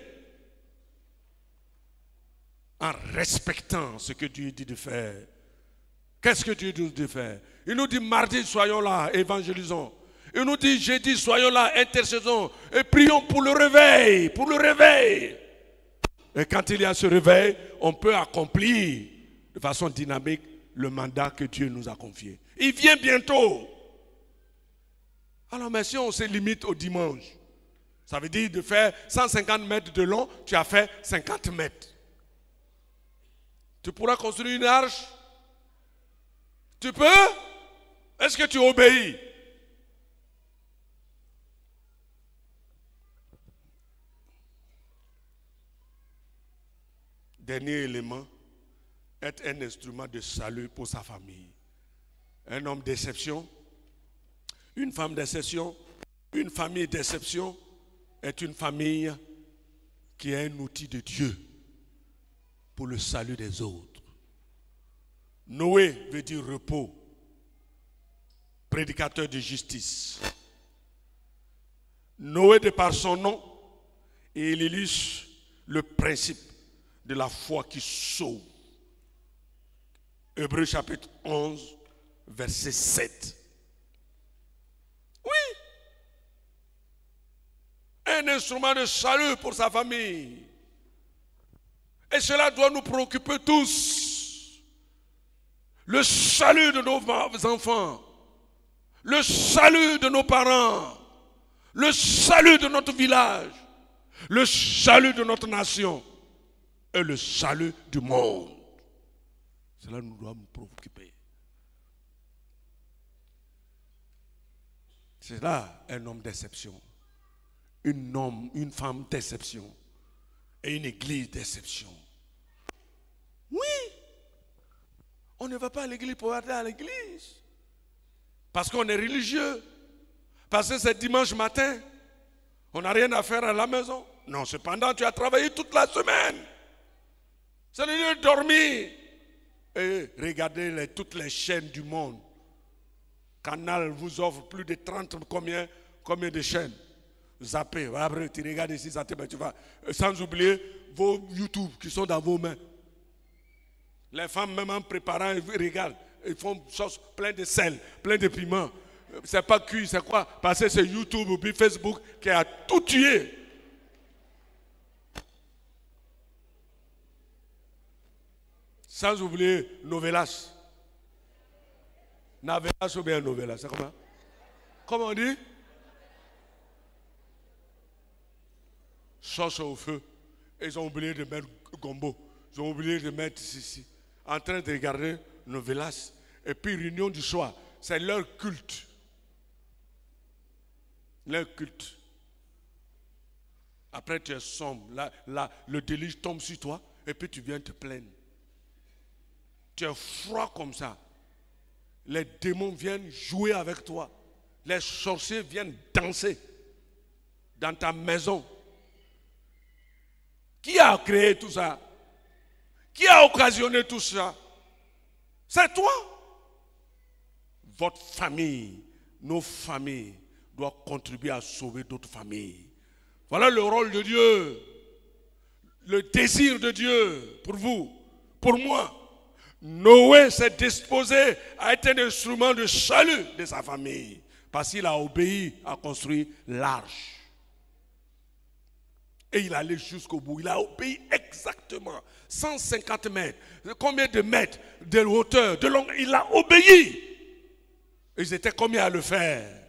En respectant ce que Dieu dit de faire. Qu'est-ce que Dieu dit de faire? Il nous dit mardi, soyons là, évangélisons. Il nous dit jeudi, soyons là, intercédons et prions pour le réveil, Et quand il y a ce réveil, on peut accomplir de façon dynamique le mandat que Dieu nous a confié. Il vient bientôt. Alors, mais si on se limite au dimanche, ça veut dire de faire 150 mètres de long, tu as fait 50 mètres. Tu pourras construire une arche? Tu peux? Est-ce que tu obéis? Dernier élément, être un instrument de salut pour sa famille. Un homme d'exception, une femme d'exception, une famille d'exception est une famille qui est un outil de Dieu pour le salut des autres. Noé veut dire repos, prédicateur de justice. Noé, de par son nom, et il illustre le principe de la foi qui sauve. Hébreux chapitre 11, verset 7. Oui. Un instrument de salut pour sa famille. Et cela doit nous préoccuper tous. Le salut de nos enfants. Le salut de nos parents. Le salut de notre village. Le salut de notre nation. Et le salut du monde. Cela nous doit nous préoccuper. C'est là un homme d'exception. Une femme d'exception. Et une église d'exception. Oui. On ne va pas à l'église pour aller à l'église. Parce qu'on est religieux. Parce que c'est dimanche matin. On n'a rien à faire à la maison. Non, cependant, tu as travaillé toute la semaine. C'est le lieu de dormir. Et regardez toutes les chaînes du monde. Canal vous offre plus de 30 combien de chaînes. Zappez, après tu regardes ici, tu vas. Sans oublier vos YouTube qui sont dans vos mains. Les femmes même en préparant, ils regardent. Ils font sauce plein de sel, plein de piments. C'est pas cuit, c'est quoi? Parce que c'est YouTube ou Facebook qui a tout tué. Sans oublier Novelas. Navelas ou bien Novelas, c'est comment? Comment on dit? Sauce au feu. Ils ont oublié de mettre gombo. Ils ont oublié de mettre ici. En train de regarder Novelas. Et puis réunion du soir. C'est leur culte. Leur culte. Après tu es sombre. Là, le déluge tombe sur toi. Et puis tu viens te plaindre. Tu es froid comme ça. Les démons viennent jouer avec toi. Les sorciers viennent danser dans ta maison. Qui a créé tout ça? Qui a occasionné tout ça? C'est toi. Votre famille, nos familles doivent contribuer à sauver d'autres familles. Voilà le rôle de Dieu. Le désir de Dieu pour vous, pour moi. Noé s'est disposé à être un instrument de salut de sa famille. Parce qu'il a obéi à construire l'arche. Et il allait jusqu'au bout. Il a obéi exactement. 150 mètres. Combien de mètres de hauteur, de longueur? Il a obéi. Ils étaient combien à le faire?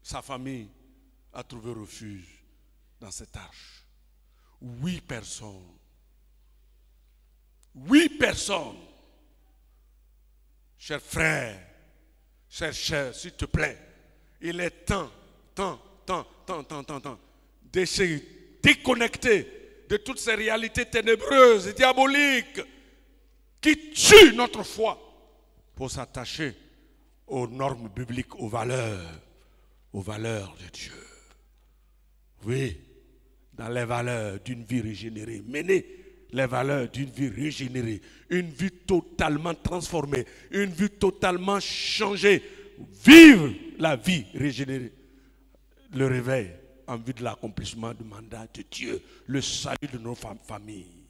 Sa famille a trouvé refuge dans cette arche. 8 personnes. 8 personnes. Chers frères, chers chers, s'il te plaît, il est temps de déconnecter de toutes ces réalités ténébreuses et diaboliques qui tuent notre foi pour s'attacher aux normes bibliques, aux valeurs de Dieu. Oui, dans les valeurs d'une vie régénérée, mener les valeurs d'une vie régénérée, une vie totalement transformée, une vie totalement changée, vivre la vie régénérée, le réveil en vue de l'accomplissement du mandat de Dieu, le salut de nos familles.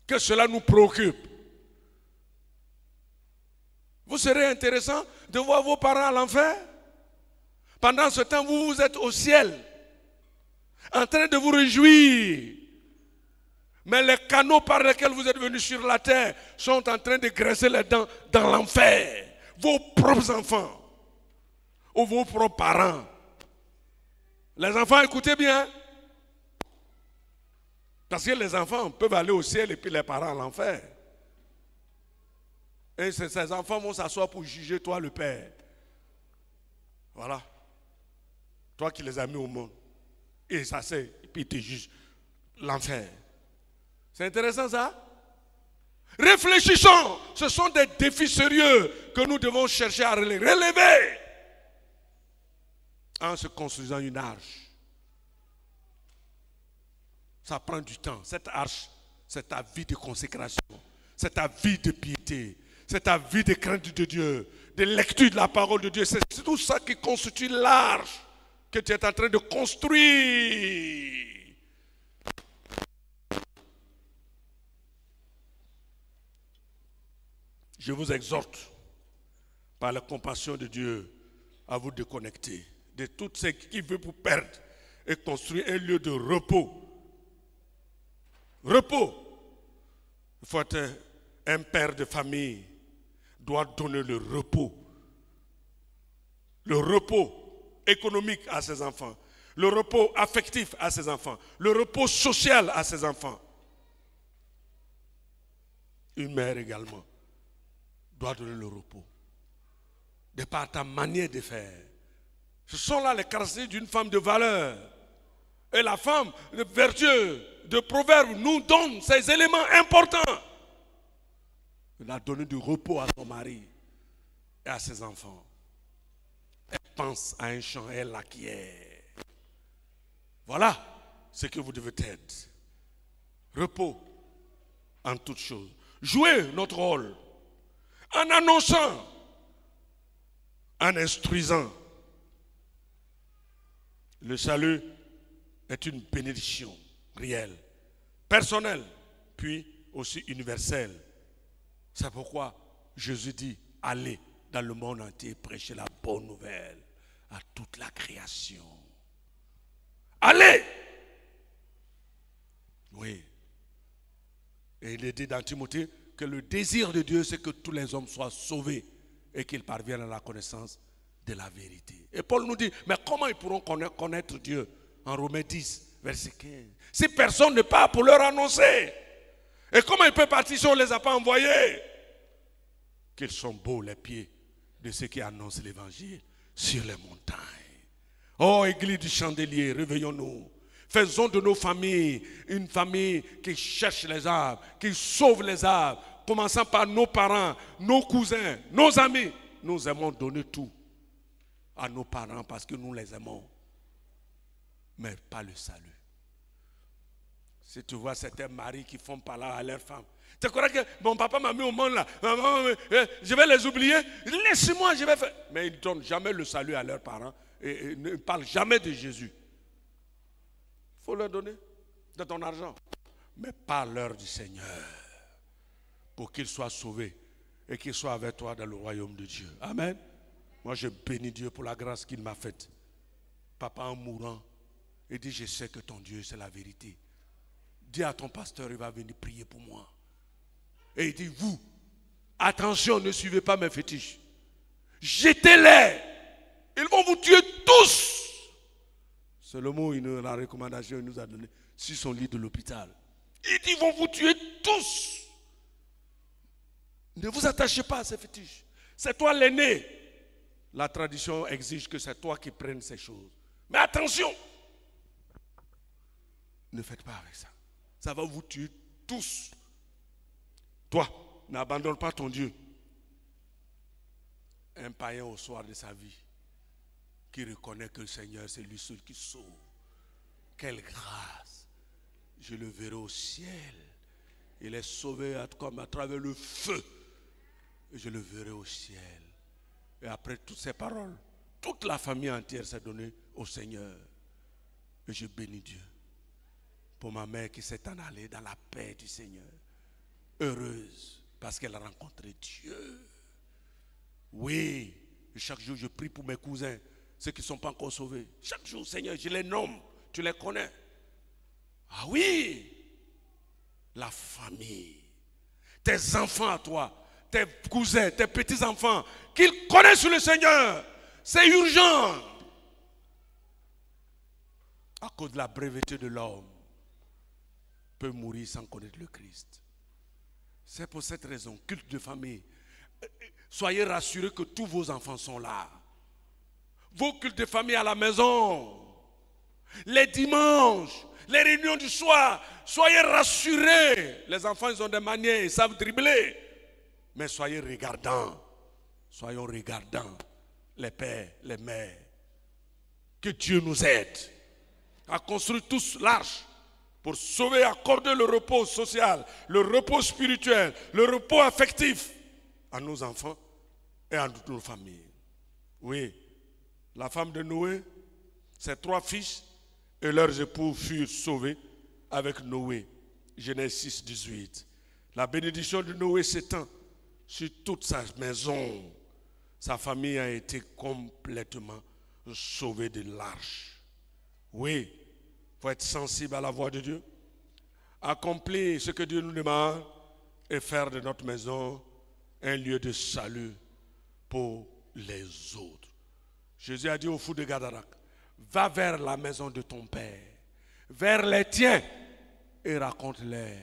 Que cela nous préoccupe. Vous serez intéressant de voir vos parents à l'enfer. Pendant ce temps, vous êtes au ciel, en train de vous réjouir. Mais les canaux par lesquels vous êtes venus sur la terre sont en train de graisser les dents dans l'enfer. Vos propres enfants ou vos propres parents. Les enfants, écoutez bien. Parce que les enfants peuvent aller au ciel et puis les parents à l'enfer. Et ces enfants vont s'asseoir pour juger toi le père. Voilà. Toi qui les as mis au monde. Et ça c'est, et puis ils te jugent. L'enfer. C'est intéressant ça? Réfléchissons. Ce sont des défis sérieux que nous devons chercher à relever. En se construisant une arche. Ça prend du temps. Cette arche, c'est ta vie de consécration. C'est ta vie de piété. C'est ta vie de crainte de Dieu. De lecture de la parole de Dieu. C'est tout ça qui constitue l'arche que tu es en train de construire. Je vous exhorte, par la compassion de Dieu, à vous déconnecter de tout ce qui veut vous perdre et construire un lieu de repos. Repos. Il faut être un père de famille, doit donner le repos. Le repos économique à ses enfants, le repos affectif à ses enfants, le repos social à ses enfants. Une mère également doit donner le repos. De par ta manière de faire. Ce sont là les caractéristiques d'une femme de valeur. Et la femme de vertueuse, de proverbe, nous donne ces éléments importants. Elle a donné du repos à son mari et à ses enfants. Elle pense à un chant, elle l'acquiert. Voilà ce que vous devez être. Repos en toutes choses. Jouez notre rôle en annonçant, en instruisant. Le salut est une bénédiction réelle, personnelle, puis aussi universelle. C'est pourquoi Jésus dit, allez dans le monde entier prêcher la bonne nouvelle à toute la création. Allez! Oui. Et il est dit dans Timothée que le désir de Dieu, c'est que tous les hommes soient sauvés et qu'ils parviennent à la connaissance de la vérité. Et Paul nous dit, mais comment ils pourront connaître Dieu? En Romains 10, verset 15. Si personne n'est pas pour leur annoncer. Et comment il peut partir si on ne les a pas envoyés? Qu'ils sont beaux les pieds de ceux qui annoncent l'évangile sur les montagnes. Oh, Église du Chandelier, réveillons-nous. Faisons de nos familles une famille qui cherche les âmes, qui sauve les âmes, commençant par nos parents, nos cousins, nos amis. Nous aimons donner tout à nos parents parce que nous les aimons, mais pas le salut. Si tu vois certains maris qui font par là à leurs femmes, tu crois que mon papa m'a mis au monde là, je vais les oublier, laisse-moi, je vais faire. Mais ils ne donnent jamais le salut à leurs parents et ne parlent jamais de Jésus. Il faut leur donner. de ton argent. Mais pas l'heure du Seigneur. Pour qu'il soit sauvé et qu'il soit avec toi dans le royaume de Dieu. Amen. Moi, je bénis Dieu pour la grâce qu'il m'a faite. Papa, en mourant, il dit, je sais que ton Dieu, c'est la vérité. Dis à ton pasteur, il va venir prier pour moi. Et il dit, vous, attention, ne suivez pas mes fétiches. Jetez-les. Ils vont vous tuer tous. C'est le mot, la recommandation qu'il nous a donné sur son lit de l'hôpital. Il dit, ils vont vous tuer tous. Ne vous attachez pas à ces fétiches. C'est toi l'aîné. La tradition exige que c'est toi qui prennes ces choses. Mais attention. Ne faites pas avec ça. Ça va vous tuer tous. Toi, n'abandonne pas ton Dieu. Un païen au soir de sa vie qui reconnaît que le Seigneur c'est lui seul qui sauve. Quelle grâce. Je le verrai au ciel. Il est sauvé comme à travers le feu. Et je le verrai au ciel. Et après toutes ces paroles, toute la famille entière s'est donnée au Seigneur. Et je bénis Dieu pour ma mère qui s'est en allée dans la paix du Seigneur. Heureuse parce qu'elle a rencontré Dieu. Oui, chaque jour je prie pour mes cousins, ceux qui ne sont pas encore sauvés. Chaque jour, Seigneur, je les nomme, tu les connais. Ah oui, la famille, tes enfants à toi, tes cousins, tes petits-enfants, qu'ils connaissent le Seigneur. C'est urgent. À cause de la breveté de l'homme, peut mourir sans connaître le Christ. C'est pour cette raison, culte de famille. Soyez rassurés que tous vos enfants sont là. Vos cultes de famille à la maison, les dimanches, les réunions du soir, soyez rassurés. Les enfants, ils ont des manières, ils savent dribbler. Mais soyez regardants. Soyons regardants, les pères, les mères. Que Dieu nous aide à construire tous l'arche pour sauver, accorder le repos social, le repos spirituel, le repos affectif à nos enfants et à toutes nos familles. Oui, la femme de Noé, ses 3 fils et leurs époux furent sauvés avec Noé. Genèse 6, 18. La bénédiction de Noé s'étend sur toute sa maison. Sa famille a été complètement sauvée de l'arche. Oui, il faut être sensible à la voix de Dieu, accomplir ce que Dieu nous demande et faire de notre maison un lieu de salut pour les autres. Jésus a dit au fou de Gadara, va vers la maison de ton père, vers les tiens et raconte-leur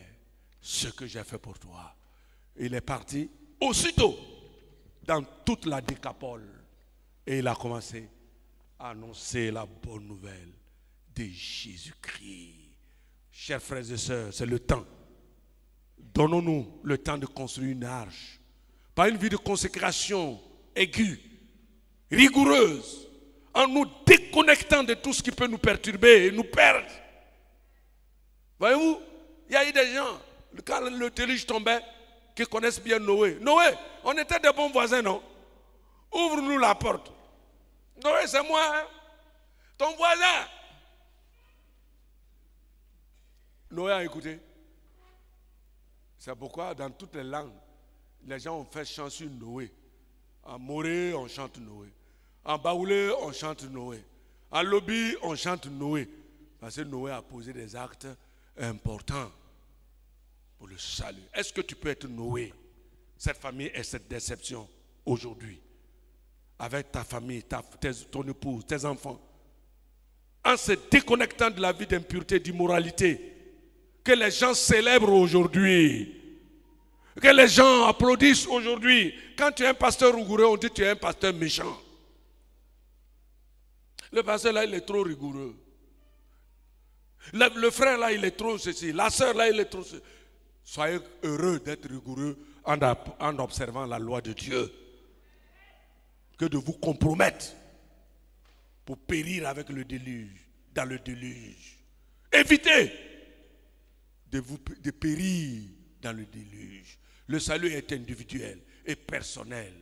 ce que j'ai fait pour toi. Il est parti aussitôt dans toute la Décapole et il a commencé à annoncer la bonne nouvelle de Jésus-Christ. Chers frères et sœurs, c'est le temps. Donnons-nous le temps de construire une arche. Pas une vie de consécration aiguë, rigoureuse, en nous déconnectant de tout ce qui peut nous perturber et nous perdre. Voyez-vous, il y a eu des gens, quand le déluge tombait, qui connaissent bien Noé. Noé, on était des bons voisins, non? Ouvre-nous la porte. Noé, c'est moi, hein? Ton voisin. Noé a écouté. C'est pourquoi dans toutes les langues, les gens ont fait chant sur Noé. En Moré, on chante Noé. En Baoulé, on chante Noé. En Lobi, on chante Noé. Parce que Noé a posé des actes importants pour le salut. Est-ce que tu peux être Noé, cette famille et cette déception aujourd'hui, avec ta famille, ton épouse, tes enfants, en se déconnectant de la vie d'impureté, d'immoralité, que les gens célèbrent aujourd'hui, que les gens applaudissent aujourd'hui. Quand tu es un pasteur rigoureux, on dit que tu es un pasteur méchant. Le pasteur là, il est trop rigoureux. Le frère là, il est trop ceci. La sœur là, il est trop ceci. Soyez heureux d'être rigoureux en observant la loi de Dieu. Que de vous compromettre pour périr avec le déluge, dans le déluge. Évitez de périr dans le déluge. Le salut est individuel et personnel.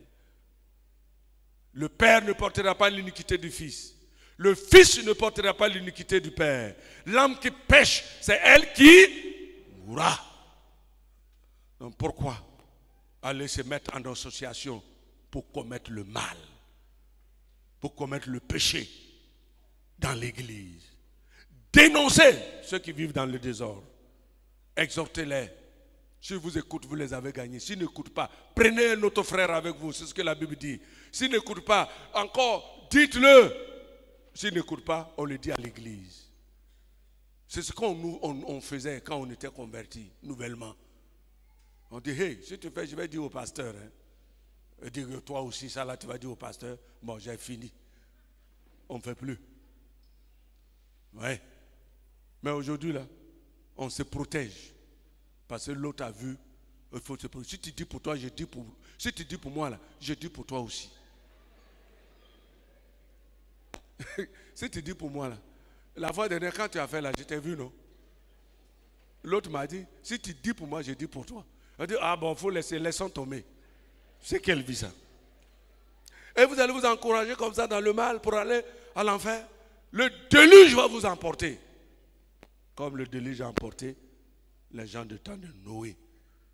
Le Père ne portera pas l'iniquité du Fils. Le Fils ne portera pas l'iniquité du Père. L'âme qui pêche, c'est elle qui mourra. Donc pourquoi aller se mettre en association pour commettre le mal, pour commettre le péché dans l'église? Dénoncez ceux qui vivent dans le désordre. Exhortez-les. S'ils vous écoutent, vous les avez gagnés. S'ils n'écoutent pas, prenez un autre frère avec vous. C'est ce que la Bible dit. S'ils n'écoutent pas, encore, dites-le. S'ils n'écoutent pas, on le dit à l'église. C'est ce qu'on faisait quand on était convertis nouvellement. On dit, hey, si tu fais, je vais dire au pasteur. Et dire que toi aussi, ça là, tu vas dire au pasteur. Bon, j'ai fini. On ne fait plus. Ouais. Mais aujourd'hui, là, on se protège. Parce que l'autre a vu, il faut se protéger. Si tu dis pour toi, je dis pour... Si tu dis pour moi, là, je dis pour toi aussi. Si tu dis pour moi, là, la fois dernière, quand tu as fait là, je t'ai vu, non? L'autre m'a dit, si tu dis pour moi, je dis pour toi. Elle dit, ah bon, il faut laisser tomber. C'est quelle vie ça? Et vous allez vous encourager comme ça dans le mal pour aller à l'enfer. Le déluge va vous emporter. Comme le déluge a emporté les gens du temps de Noé.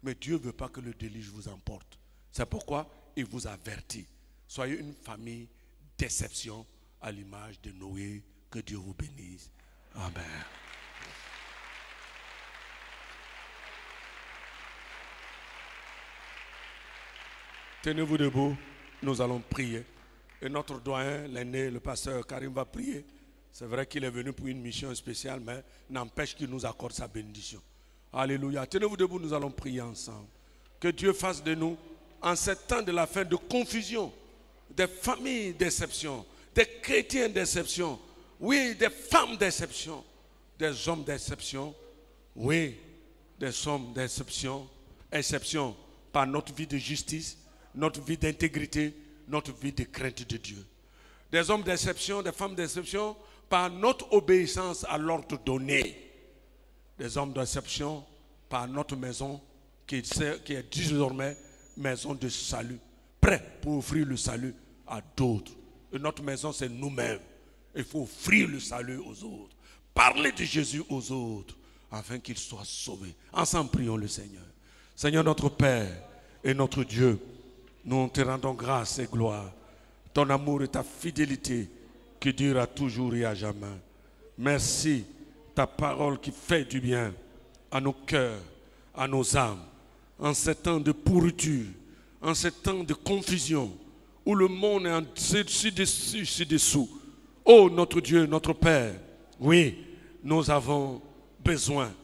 Mais Dieu ne veut pas que le déluge vous emporte. C'est pourquoi il vous avertit. Soyez une famille d'exception à l'image de Noé. Que Dieu vous bénisse. Amen. Tenez-vous debout, nous allons prier. Et notre doyen, l'aîné, le pasteur Karim va prier. C'est vrai qu'il est venu pour une mission spéciale, mais n'empêche qu'il nous accorde sa bénédiction. Alléluia. Tenez-vous debout, nous allons prier ensemble. Que Dieu fasse de nous, en ce temps de la fin de confusion, des familles d'exception, des chrétiens d'exception, oui, des femmes d'exception, des hommes d'exception, oui, des hommes d'exception, exception par notre vie de justice, notre vie d'intégrité, notre vie de crainte de Dieu. Des hommes d'exception, des femmes d'exception, par notre obéissance à l'ordre donné. Des hommes d'exception, par notre maison qui est désormais maison de salut, prêt pour offrir le salut à d'autres. Et notre maison, c'est nous-mêmes. Il faut offrir le salut aux autres. Parler de Jésus aux autres, afin qu'ils soient sauvés. Ensemble, prions le Seigneur. Seigneur notre Père et notre Dieu, nous te rendons grâce et gloire. Ton amour et ta fidélité qui durent à toujours et à jamais. Merci, ta parole qui fait du bien à nos cœurs, à nos âmes. En ces temps de pourriture, en ces temps de confusion, où le monde est en ci-dessous. Oh notre Dieu, notre Père, oui, nous avons besoin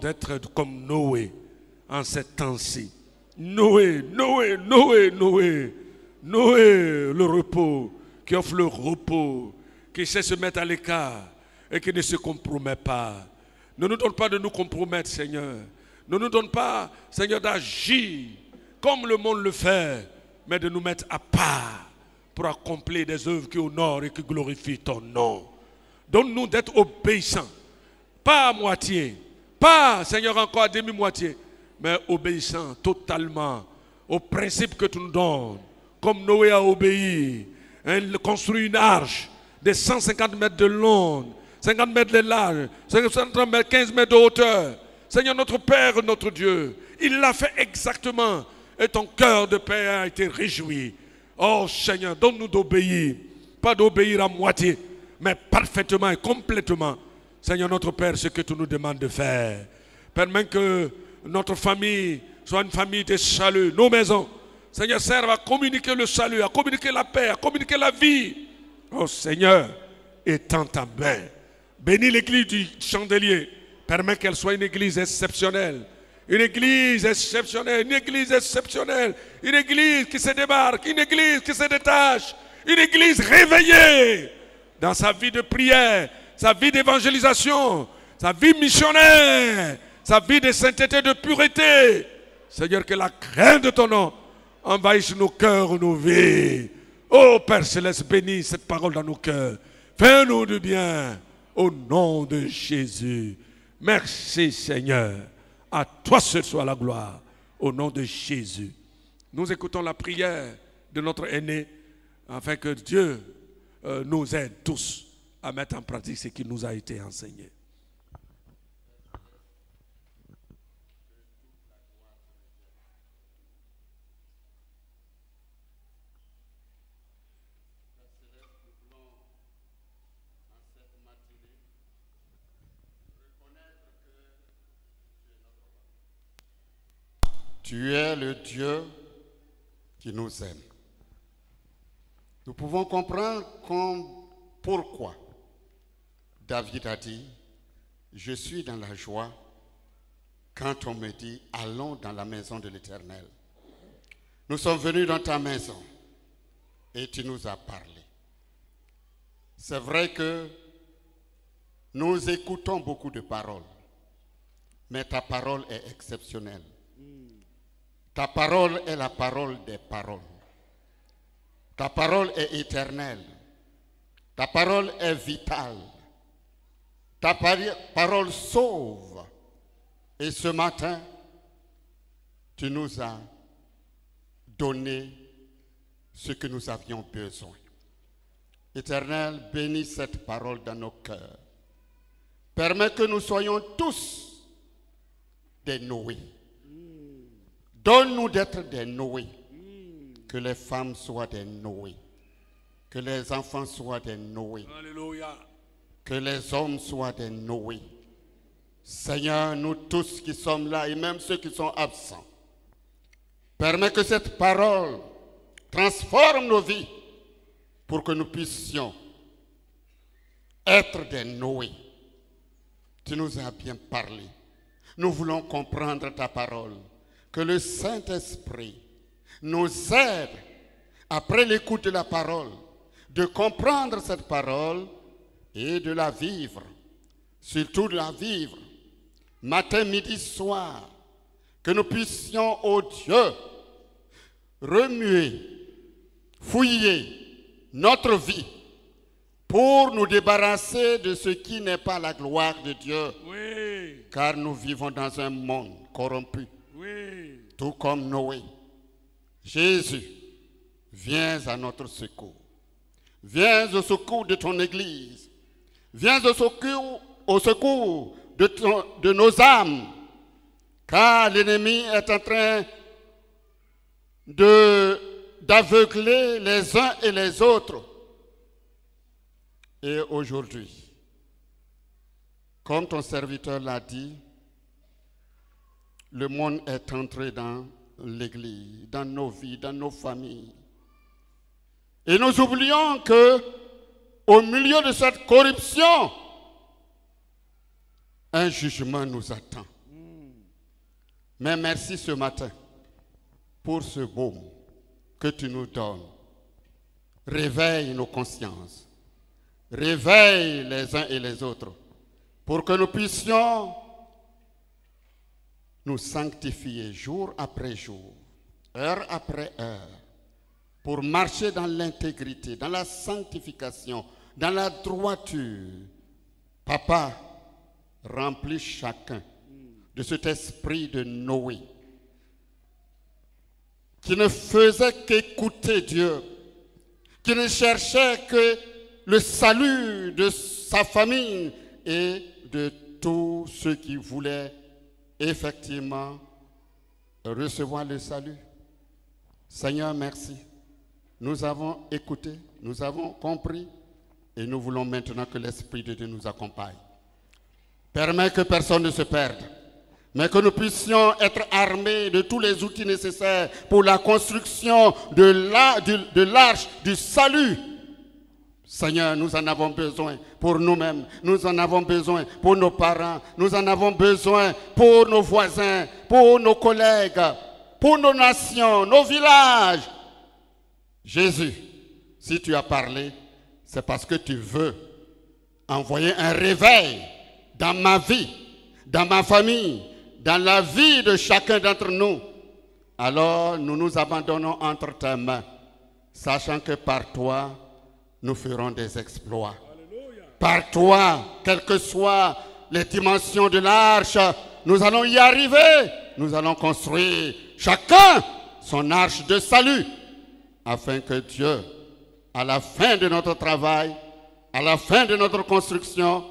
d'être comme Noé en ces temps-ci. Noé, le repos, qui offre le repos, qui sait se mettre à l'écart et qui ne se compromet pas. Ne nous donne pas de nous compromettre, Seigneur. Ne nous donne pas, Seigneur, d'agir comme le monde le fait, mais de nous mettre à part pour accomplir des œuvres qui honorent et qui glorifient ton nom. Donne-nous d'être obéissants, pas à moitié, pas, Seigneur, encore à demi-moitié, mais obéissants totalement aux principes que tu nous donnes, comme Noé a obéi. Il construit une arche de 150 mètres de long, 50 mètres de large, 50 mètres, 15 mètres de hauteur. Seigneur, notre Père, notre Dieu, il l'a fait exactement. Et ton cœur de Père a été réjoui. Oh Seigneur, donne-nous d'obéir. Pas d'obéir à moitié, mais parfaitement et complètement. Seigneur, notre Père, ce que tu nous demandes de faire. Permets que notre famille soit une famille de salut. Nos maisons, Seigneur, servent à communiquer le salut, à communiquer la paix, à communiquer la vie. Oh Seigneur, étends ta main. Bénis l'église du Chandelier. Permets qu'elle soit une église exceptionnelle. Une église exceptionnelle, une église exceptionnelle. Une église qui se démarque, une église qui se détache. Une église réveillée dans sa vie de prière, sa vie d'évangélisation, sa vie missionnaire, sa vie de sainteté, de pureté. Seigneur, que la crainte de ton nom envahisse nos cœurs, nos vies. Oh Père Céleste, bénis cette parole dans nos cœurs. Fais-nous du bien au nom de Jésus. Merci Seigneur. À toi seul soit la gloire. Au nom de Jésus. Nous écoutons la prière de notre aîné afin que Dieu nous aide tous à mettre en pratique ce qui nous a été enseigné. Tu es le Dieu qui nous aime. Nous pouvons comprendre pourquoi David a dit « Je suis dans la joie quand on me dit « Allons dans la maison de l'Éternel ». Nous sommes venus dans ta maison et tu nous as parlé. C'est vrai que nous écoutons beaucoup de paroles, mais ta parole est exceptionnelle. Ta parole est la parole des paroles. Ta parole est éternelle. Ta parole est vitale. Ta parole sauve. Et ce matin, tu nous as donné ce que nous avions besoin. Éternel, bénis cette parole dans nos cœurs. Permets que nous soyons tous des Noé. Donne-nous d'être des Noé. Que les femmes soient des Noé. Que les enfants soient des Noé. Alléluia. Que les hommes soient des Noé. Seigneur, nous tous qui sommes là et même ceux qui sont absents, permets que cette parole transforme nos vies pour que nous puissions être des Noé. Tu nous as bien parlé. Nous voulons comprendre ta parole. Que le Saint-Esprit nous aide, après l'écoute de la parole, de comprendre cette parole et de la vivre. Surtout de la vivre, matin, midi, soir. Que nous puissions, ô Dieu, remuer, fouiller notre vie pour nous débarrasser de ce qui n'est pas la gloire de Dieu. Oui. Car nous vivons dans un monde corrompu. Oui. Tout comme Noé. Jésus, viens à notre secours. Viens au secours de ton Église. Viens au secours de nos âmes. Car l'ennemi est en train d'aveugler les uns et les autres. Et aujourd'hui, comme ton serviteur l'a dit, le monde est entré dans l'Église, dans nos vies, dans nos familles. Et nous oublions que, au milieu de cette corruption, un jugement nous attend. Mais merci ce matin pour ce baume que tu nous donnes. Réveille nos consciences. Réveille les uns et les autres pour que nous puissions nous sanctifier jour après jour, heure après heure, pour marcher dans l'intégrité, dans la sanctification, dans la droiture. Papa, remplis chacun de cet esprit de Noé, qui ne faisait qu'écouter Dieu, qui ne cherchait que le salut de sa famille et de tous ceux qui voulaient effectivement recevoir le salut. Seigneur, merci. Nous avons écouté, nous avons compris et nous voulons maintenant que l'Esprit de Dieu nous accompagne. Permets que personne ne se perde, mais que nous puissions être armés de tous les outils nécessaires pour la construction de l'arche du salut. Seigneur, nous en avons besoin pour nous-mêmes, nous en avons besoin pour nos parents, nous en avons besoin pour nos voisins, pour nos collègues, pour nos nations, nos villages. Jésus, si tu as parlé, c'est parce que tu veux envoyer un réveil dans ma vie, dans ma famille, dans la vie de chacun d'entre nous. Alors nous nous abandonnons entre tes mains, sachant que par toi, nous ferons des exploits. Alléluia. Par toi, quelles que soient les dimensions de l'arche, nous allons y arriver. Nous allons construire chacun son arche de salut, afin que Dieu à la fin de notre travail, à la fin de notre construction,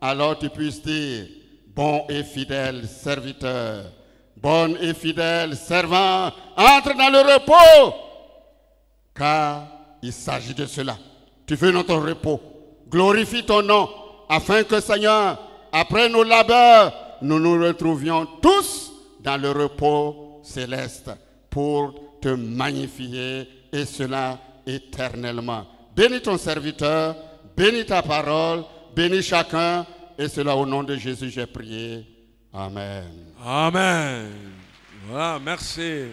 alors tu puisses dire, bon et fidèle serviteur, bon et fidèle servant, entre dans le repos, car il s'agit de cela. Tu veux notre repos. Glorifie ton nom, afin que, Seigneur, après nos labeurs, nous nous retrouvions tous dans le repos céleste pour te magnifier, et cela éternellement. Bénis ton serviteur, bénis ta parole, bénis chacun, et cela au nom de Jésus j'ai prié. Amen. Amen. Voilà, merci.